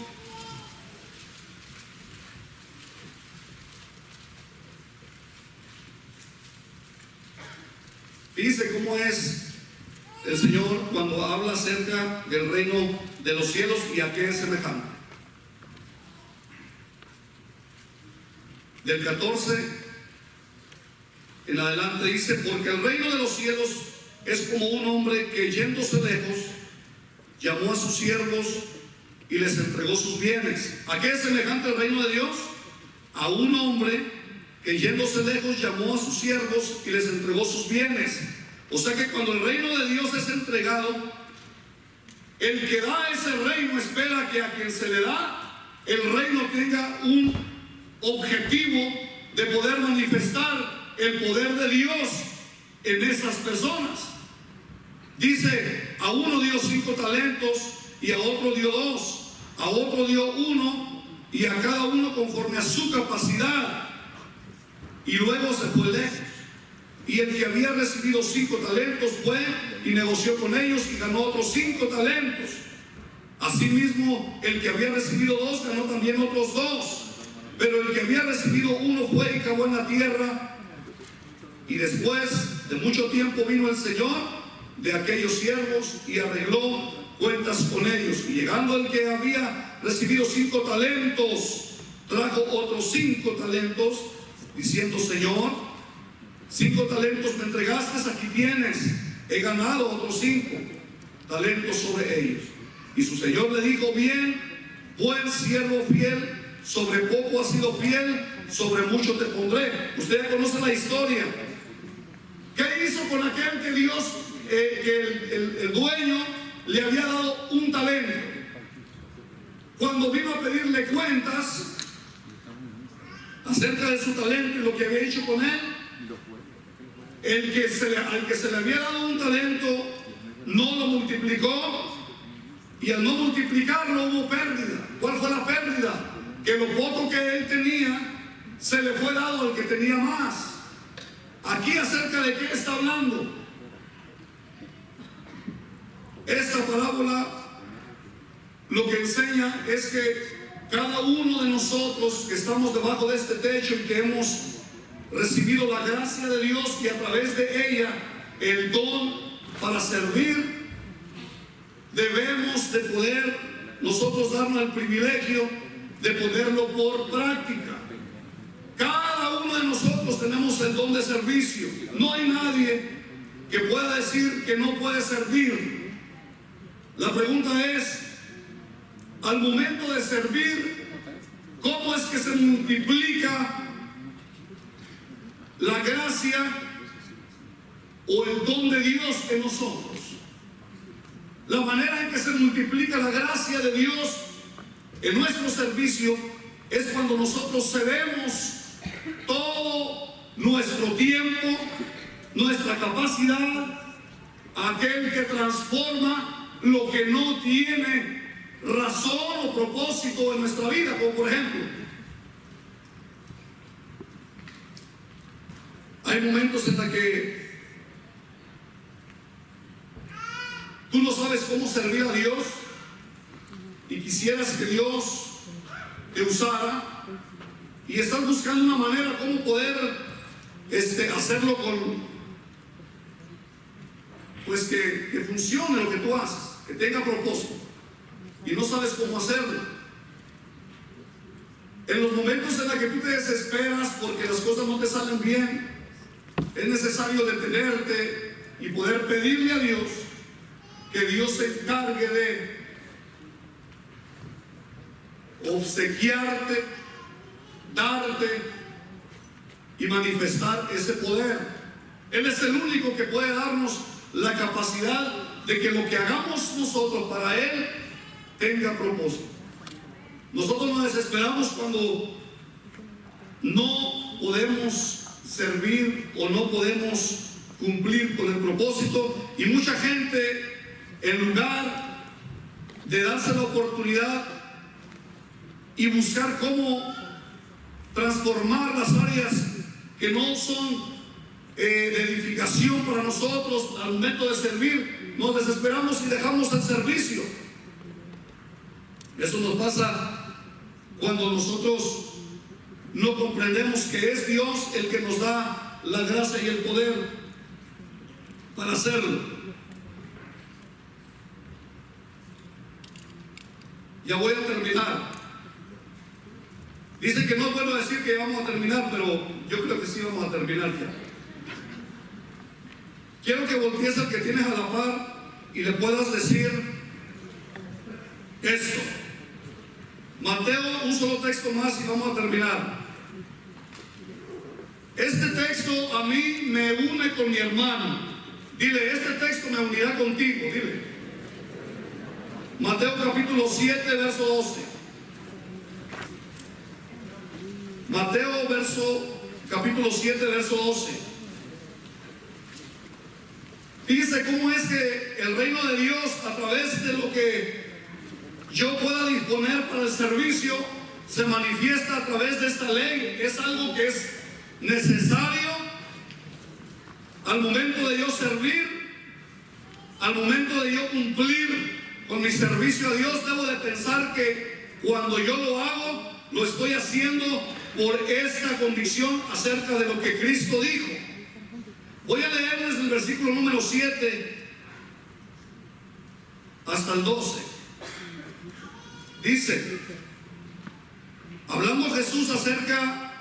Dice cómo es el Señor cuando habla acerca del reino de los cielos y a qué es semejante. Del 14 en adelante dice: porque el reino de los cielos es como un hombre que, yéndose lejos, llamó a sus siervos y les entregó sus bienes. ¿A qué es semejante el reino de Dios? A un hombre que, yéndose lejos, llamó a sus siervos y les entregó sus bienes. O sea que cuando el reino de Dios es entregado, el que da ese reino espera que a quien se le da el reino tenga un objetivo de poder manifestar el poder de Dios en esas personas. Dice: a uno dio 5 talentos, y a otro dio 2, a otro dio 1, y a cada uno conforme a su capacidad. Y luego se fue lejos. Y el que había recibido 5 talentos fue y negoció con ellos y ganó otros 5 talentos. Asimismo, el que había recibido 2 ganó también otros 2. Pero el que había recibido 1 fue y cavó en la tierra. Y después de mucho tiempo vino el Señor de aquellos siervos y arregló cuentas con ellos. Y llegando el que había recibido 5 talentos, trajo otros 5 talentos, diciendo: Señor, 5 talentos me entregaste, aquí tienes, he ganado otros 5 talentos sobre ellos. Y su Señor le dijo: bien, buen siervo fiel, sobre poco has sido fiel, sobre mucho te pondré. Ustedes conocen la historia. ¿Qué hizo con aquel que Dios, el dueño le había dado un talento? Cuando vino a pedirle cuentas acerca de su talento y lo que había hecho con él, al que se le había dado un talento no lo multiplicó, y al no multiplicarlo hubo pérdida. ¿Cuál fue la pérdida? Que lo poco que él tenía se le fue dado al que tenía más. Aquí, ¿acerca de qué está hablando? Esta parábola lo que enseña es que cada uno de nosotros que estamos debajo de este techo y que hemos recibido la gracia de Dios y a través de ella el don para servir, debemos de poder nosotros darnos el privilegio de ponerlo por práctica. Cada uno de nosotros tenemos el don de servicio. No hay nadie que pueda decir que no puede servir. La pregunta es: al momento de servir, ¿cómo es que se multiplica la gracia o el don de Dios en nosotros? La manera en que se multiplica la gracia de Dios en nuestro servicio es cuando nosotros cedemos todo nuestro tiempo, nuestra capacidad a aquel que transforma lo que no tiene razón o propósito en nuestra vida. Como por ejemplo, hay momentos en los que tú no sabes cómo servir a Dios y quisieras que Dios te usara, y estás buscando una manera cómo poder hacerlo que funcione lo que tú haces, que tenga propósito, y no sabes cómo hacerlo. En los momentos en los que tú te desesperas porque las cosas no te salen bien, es necesario detenerte y poder pedirle a Dios que Dios se encargue de obsequiarte, darte y manifestar ese poder. Él es el único que puede darnos la capacidad de que lo que hagamos nosotros para Él tenga propósito. Nosotros nos desesperamos cuando no podemos servir o no podemos cumplir con el propósito, y mucha gente, en lugar de darse la oportunidad y buscar cómo transformar las áreas que no son de edificación para nosotros al momento de servir, nos desesperamos y dejamos el servicio. Eso nos pasa cuando nosotros no comprendemos que es Dios el que nos da la gracia y el poder para hacerlo. Ya voy a terminar. Dicen que no es bueno decir que vamos a terminar, pero yo creo que sí vamos a terminar ya. Quiero que voltees al que tienes a la par y le puedas decir esto. Mateo, un solo texto más y vamos a terminar. Este texto a mí me une con mi hermano. Dile, este texto me unirá contigo. Dile. Mateo capítulo 7, verso 12. Mateo capítulo 7, verso 12. Fíjese cómo es que el reino de Dios, a través de lo que yo pueda disponer para el servicio, se manifiesta a través de esta ley. Es algo que es necesario al momento de yo servir, al momento de yo cumplir con mi servicio a Dios. Debo de pensar que cuando yo lo hago, lo estoy haciendo por esta convicción acerca de lo que Cristo dijo. Voy a leer desde el versículo número 7 hasta el 12. Dice, hablando Jesús acerca,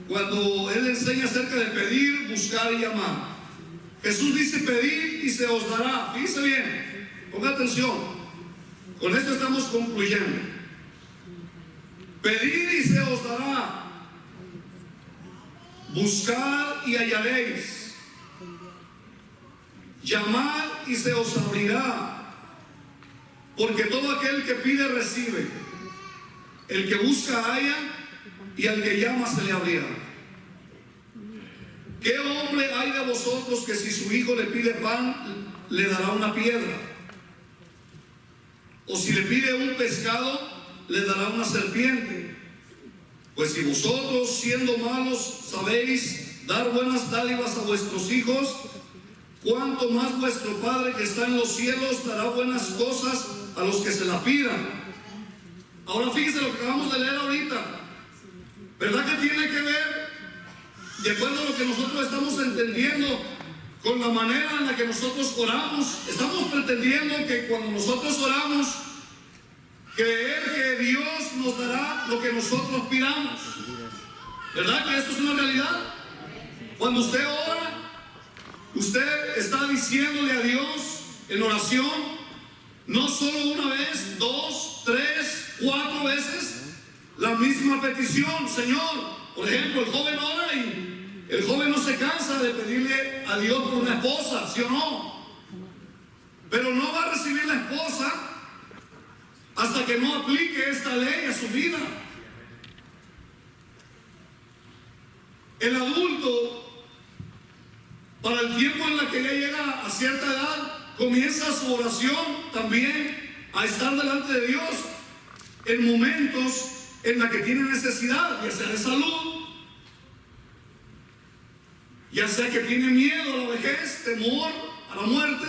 cuando Él enseña acerca de pedir, buscar y llamar. Jesús dice, pedid y se os dará. Fíjese bien, ponga atención. Con esto estamos concluyendo. Pedid y se os dará. Buscad y hallaréis. Llamad y se os abrirá. Porque todo aquel que pide recibe. El que busca halla, y al que llama se le abrirá. ¿Qué hombre hay de vosotros que si su hijo le pide pan, le dará una piedra? O si le pide un pescado, le dará una serpiente. Pues si vosotros, siendo malos, sabéis dar buenas dádivas a vuestros hijos, cuánto más vuestro Padre que está en los cielos dará buenas cosas a los que se la pidan. Ahora fíjense lo que acabamos de leer ahorita. ¿Verdad que tiene que ver, de acuerdo a lo que nosotros estamos entendiendo, con la manera en la que nosotros oramos? Estamos pretendiendo que cuando nosotros oramos, creer que Dios nos dará lo que nosotros pidamos. ¿Verdad que esto es una realidad? Cuando usted ora, usted está diciéndole a Dios en oración, no solo una vez, 2, 3, 4 veces, la misma petición. Señor, por ejemplo, el joven ora y el joven no se cansa de pedirle a Dios por una esposa, ¿sí o no? Pero no va a recibir la esposa hasta que no aplique esta ley a su vida. El adulto, para el tiempo en la que ya llega a cierta edad, comienza su oración también a estar delante de Dios en momentos en la que tiene necesidad, ya sea de salud, ya sea que tiene miedo a la vejez, temor a la muerte,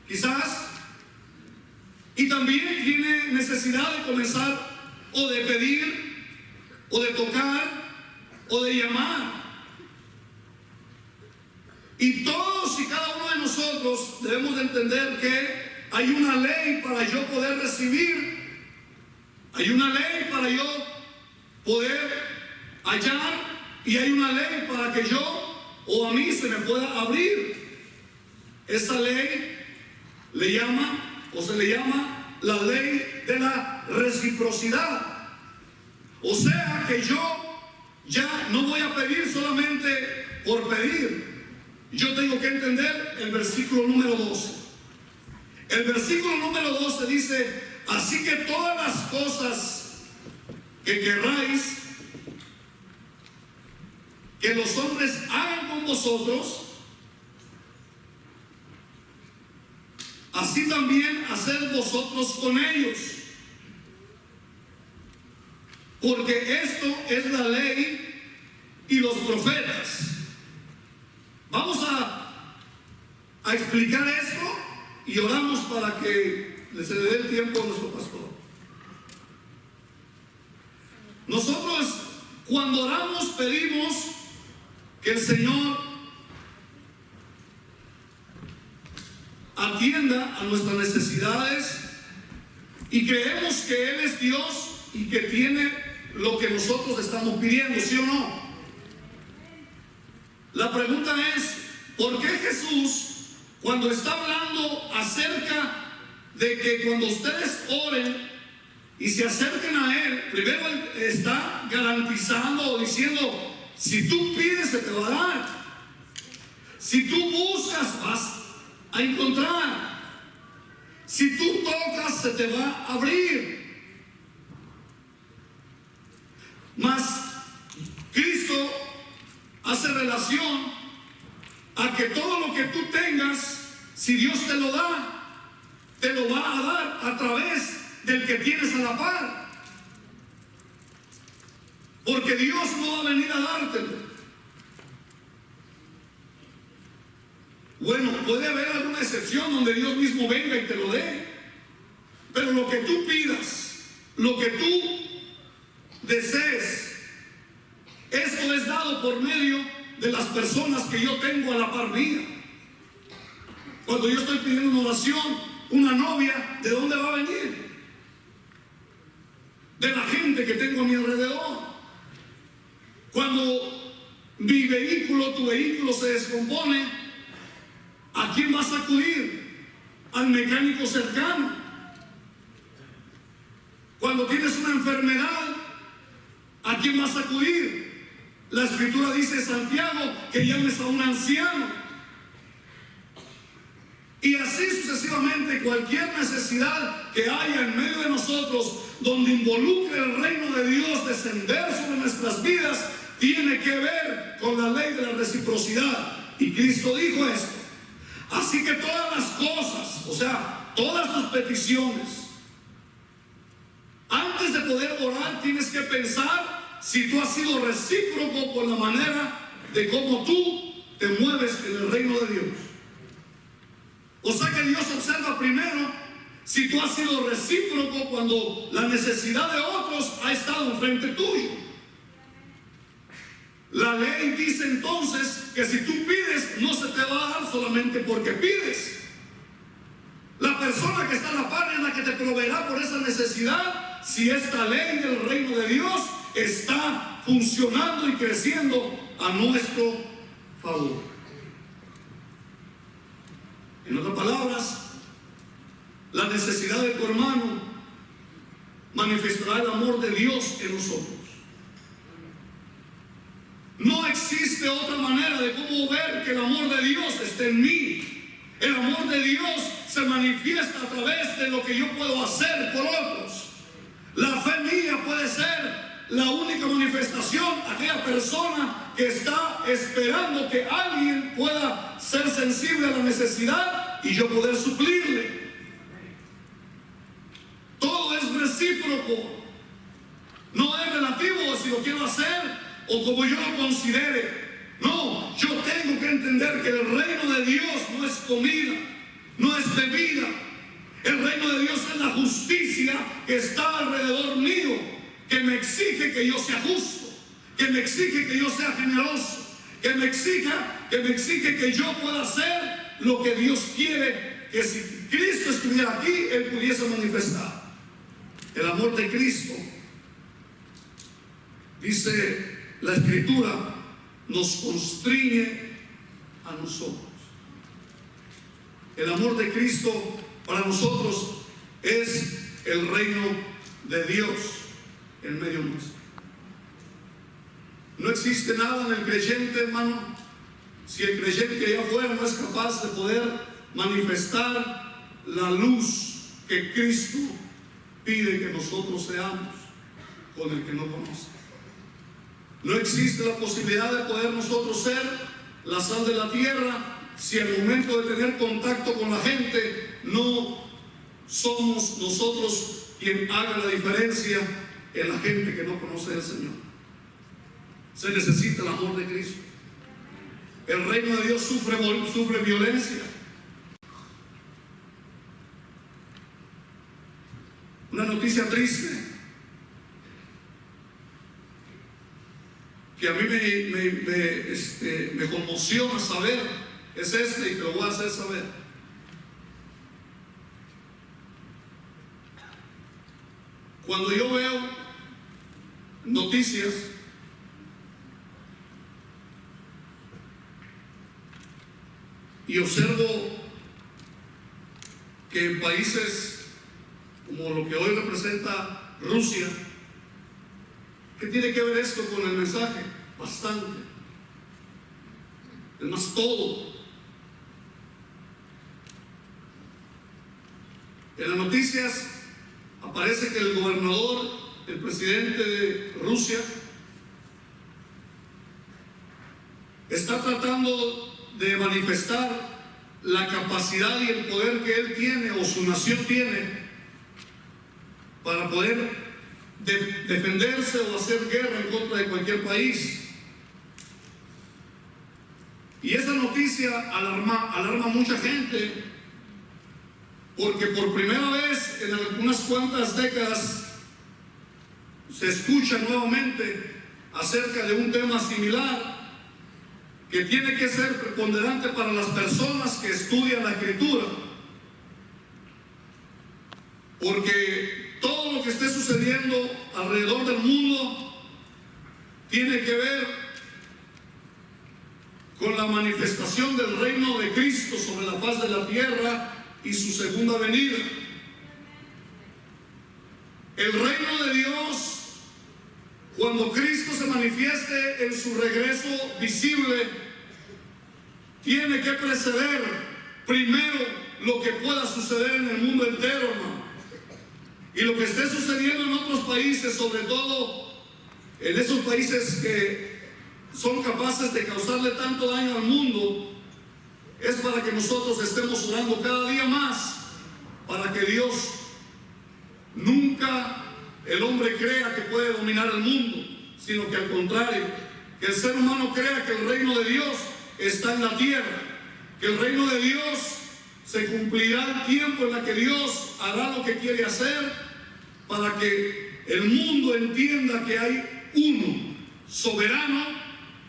quizás, y también tiene necesidad de comenzar o de pedir, o de tocar, o de llamar. Y todos y cada uno de nosotros debemos de entender que hay una ley para yo poder recibir. Hay una ley para yo poder hallar, y hay una ley para que yo o a mí se me pueda abrir. Esa ley le llama, o se le llama, la ley de la reciprocidad. O sea que yo ya no voy a pedir solamente por pedir. Yo tengo que entender el versículo número 12. El versículo número 12 dice: así que todas las cosas que querráis que los hombres hagan con vosotros, así también haced vosotros con ellos. Porque esto es la ley y los profetas. Vamos a explicar esto y oramos para que le cederé el tiempo a nuestro pastor. Nosotros cuando oramos pedimos que el Señor atienda a nuestras necesidades y creemos que Él es Dios y que tiene lo que nosotros estamos pidiendo, ¿sí o no? La pregunta es, ¿por qué Jesús, cuando está hablando acerca de que cuando ustedes oren y se acerquen a Él, primero Él está garantizando o diciendo, si tú pides se te va a dar, si tú buscas vas a encontrar, si tú tocas se te va a abrir? Mas Cristo hace relación a que todo lo que tú tengas, si Dios te lo da, te lo va a dar a través del que tienes a la par, porque Dios no va a venir a dártelo. Bueno, puede haber alguna excepción donde Dios mismo venga y te lo dé, pero lo que tú pidas, lo que tú desees, esto es dado por medio de las personas que yo tengo a la par mía. Cuando yo estoy pidiendo una oración, una novia, ¿de dónde va a venir? De la gente que tengo a mi alrededor. Cuando mi vehículo, tu vehículo se descompone, ¿a quién vas a acudir? Al mecánico cercano. Cuando tienes una enfermedad, ¿a quién vas a acudir? La Escritura dice, Santiago, que llames a un anciano. Y así sucesivamente, cualquier necesidad que haya en medio de nosotros, donde involucre el reino de Dios descender sobre nuestras vidas, tiene que ver con la ley de la reciprocidad. Y Cristo dijo esto. Así que todas las cosas, o sea, todas tus peticiones, antes de poder orar tienes que pensar si tú has sido recíproco por la manera de cómo tú te mueves en el reino de Dios. O sea que Dios observa primero si tú has sido recíproco cuando la necesidad de otros ha estado enfrente tuyo. La ley dice entonces que si tú pides, no se te va a dar solamente porque pides. La persona que está a la par es la que te proveerá por esa necesidad si esta ley del reino de Dios está funcionando y creciendo a nuestro favor. En otras palabras, la necesidad de tu hermano manifestará el amor de Dios en nosotros. No existe otra manera de cómo ver que el amor de Dios está en mí. El amor de Dios se manifiesta a través de lo que yo puedo hacer por otros. La fe mía puede ser la única manifestación, aquella persona que está esperando que alguien pueda ser sensible a la necesidad y yo poder suplirle. Todo es recíproco. No es relativo si lo quiero hacer o como yo lo considere. No, yo tengo que entender que el reino de Dios no es comida, no es bebida. El reino de Dios es la justicia que está alrededor mío, que me exige que yo sea justo, que me exige que yo sea generoso, que me exige que yo pueda hacer lo que Dios quiere, que si Cristo estuviera aquí, Él pudiese manifestar. El amor de Cristo, dice la Escritura, nos constriñe a nosotros. El amor de Cristo para nosotros es el reino de Dios en medio nuestro. No existe nada en el creyente, hermano, si el creyente allá afuera no es capaz de poder manifestar la luz que Cristo pide que nosotros seamos con el que no conoce. No existe la posibilidad de poder nosotros ser la sal de la tierra si al momento de tener contacto con la gente no somos nosotros quien haga la diferencia en la gente que no conoce al Señor. Se necesita el amor de Cristo. El reino de Dios sufre violencia. noticia triste que a mí me conmociona saber, es y te lo voy a hacer saber. Cuando yo veo noticias y observo que en países como lo que hoy representa Rusia, ¿qué tiene que ver esto con el mensaje? Bastante. Es más, todo. En las noticias aparece que el gobernador, el presidente de Rusia, está tratando de manifestar la capacidad y el poder que él tiene o su nación tiene para poder defenderse o hacer guerra en contra de cualquier país. Y esa noticia alarma a mucha gente, porque por primera vez en algunas cuantas décadas se escucha nuevamente acerca de un tema similar que tiene que ser preponderante para las personas que estudian la Escritura, porque todo lo que esté sucediendo alrededor del mundo tiene que ver con la manifestación del reino de Cristo sobre la faz de la tierra y su segunda venida. El reino de Dios, cuando Cristo se manifieste en su regreso visible, tiene que preceder primero lo que pueda suceder en el mundo entero, hermano. Y lo que esté sucediendo en otros países, sobre todo en esos países que son capaces de causarle tanto daño al mundo, es para que nosotros estemos orando cada día más para que Dios nunca el hombre crea que puede dominar el mundo, sino que al contrario, que el ser humano crea que el reino de Dios está en la tierra, que el reino de Dios se cumplirá el tiempo en el que Dios hará lo que quiere hacer, para que el mundo entienda que hay uno soberano,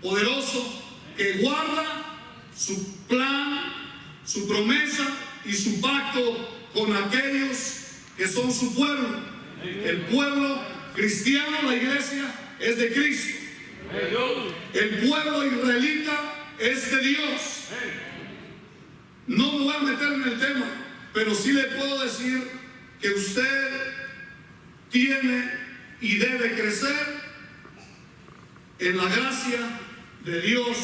poderoso, que guarda su plan, su promesa y su pacto con aquellos que son su pueblo. El pueblo cristiano, la iglesia, es de Cristo. El pueblo israelita es de Dios. No me voy a meter en el tema, pero sí le puedo decir que usted tiene y debe crecer en la gracia de Dios,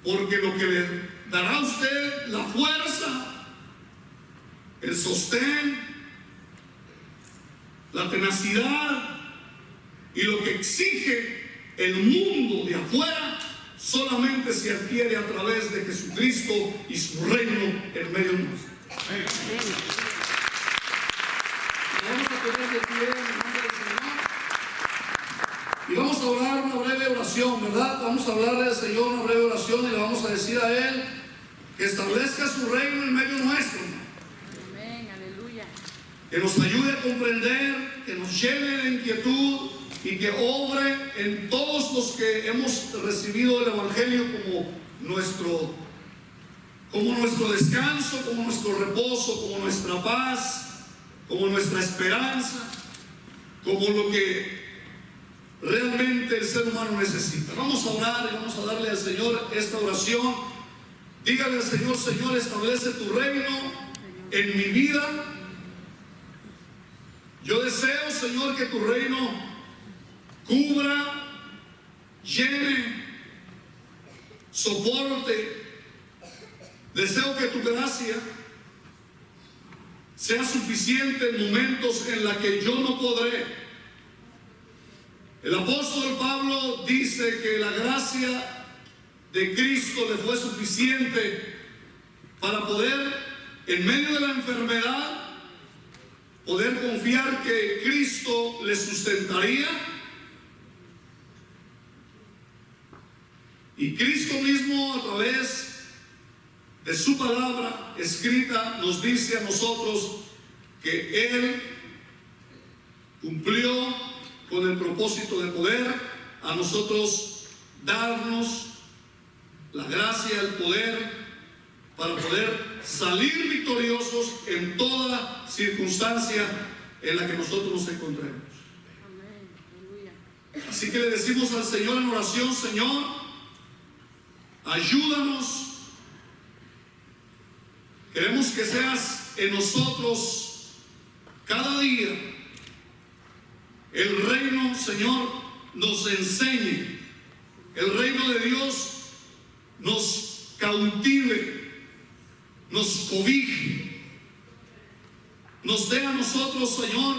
porque lo que le dará a usted la fuerza, el sostén, la tenacidad y lo que exige el mundo de afuera, solamente se adquiere a través de Jesucristo y su reino en medio nuestro. Vamos a poner de pie en el nombre del Señor y vamos a orar una breve oración, ¿verdad? Vamos a hablarle al Señor una breve oración y le vamos a decir a Él que establezca su reino en medio nuestro. Amén, aleluya. Que nos ayude a comprender, que nos llene de inquietud y que obre en todos los que hemos recibido el Evangelio como nuestro descanso, como nuestro reposo, como nuestra paz, como nuestra esperanza, como lo que realmente el ser humano necesita. Vamos a orar y vamos a darle al Señor esta oración. Dígale al Señor: Señor, establece tu reino en mi vida. Yo deseo, Señor, que tu reino cubra, llene, soporte. Deseo que tu gracia sea suficiente en momentos en los que yo no podré. El apóstol Pablo dice que la gracia de Cristo le fue suficiente para poder, en medio de la enfermedad, poder confiar que Cristo le sustentaría. Y Cristo mismo, a través de su palabra escrita, nos dice a nosotros que Él cumplió con el propósito de poder a nosotros darnos la gracia, el poder para poder salir victoriosos en toda circunstancia en la que nosotros nos encontremos. Amén. Aleluya. Así que le decimos al Señor en oración: Señor, ayúdanos. Queremos que seas en nosotros cada día. El reino, Señor, nos enseñe. El reino de Dios nos cautive, nos cobije, nos dé a nosotros, Señor,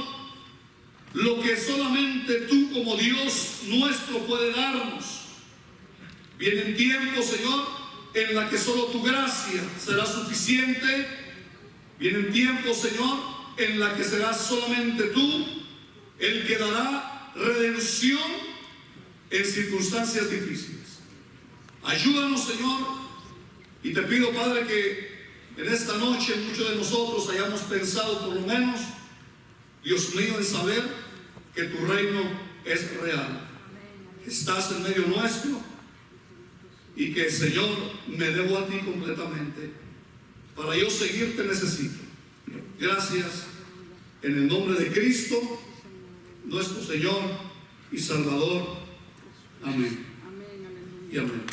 lo que solamente tú como Dios nuestro puede darnos. Vienen tiempos, Señor, en la que solo tu gracia será suficiente. Vienen tiempos, Señor, en la que serás solamente tú el que dará redención en circunstancias difíciles. Ayúdanos, Señor, y te pido, Padre, que en esta noche muchos de nosotros hayamos pensado por lo menos, Dios mío, en saber que tu reino es real. Estás en medio nuestro y que, Señor, me debo a ti completamente. Para yo seguirte necesito. Gracias en el nombre de Cristo, nuestro Señor y Salvador. Amén. Amén. Aleluya. Y amén.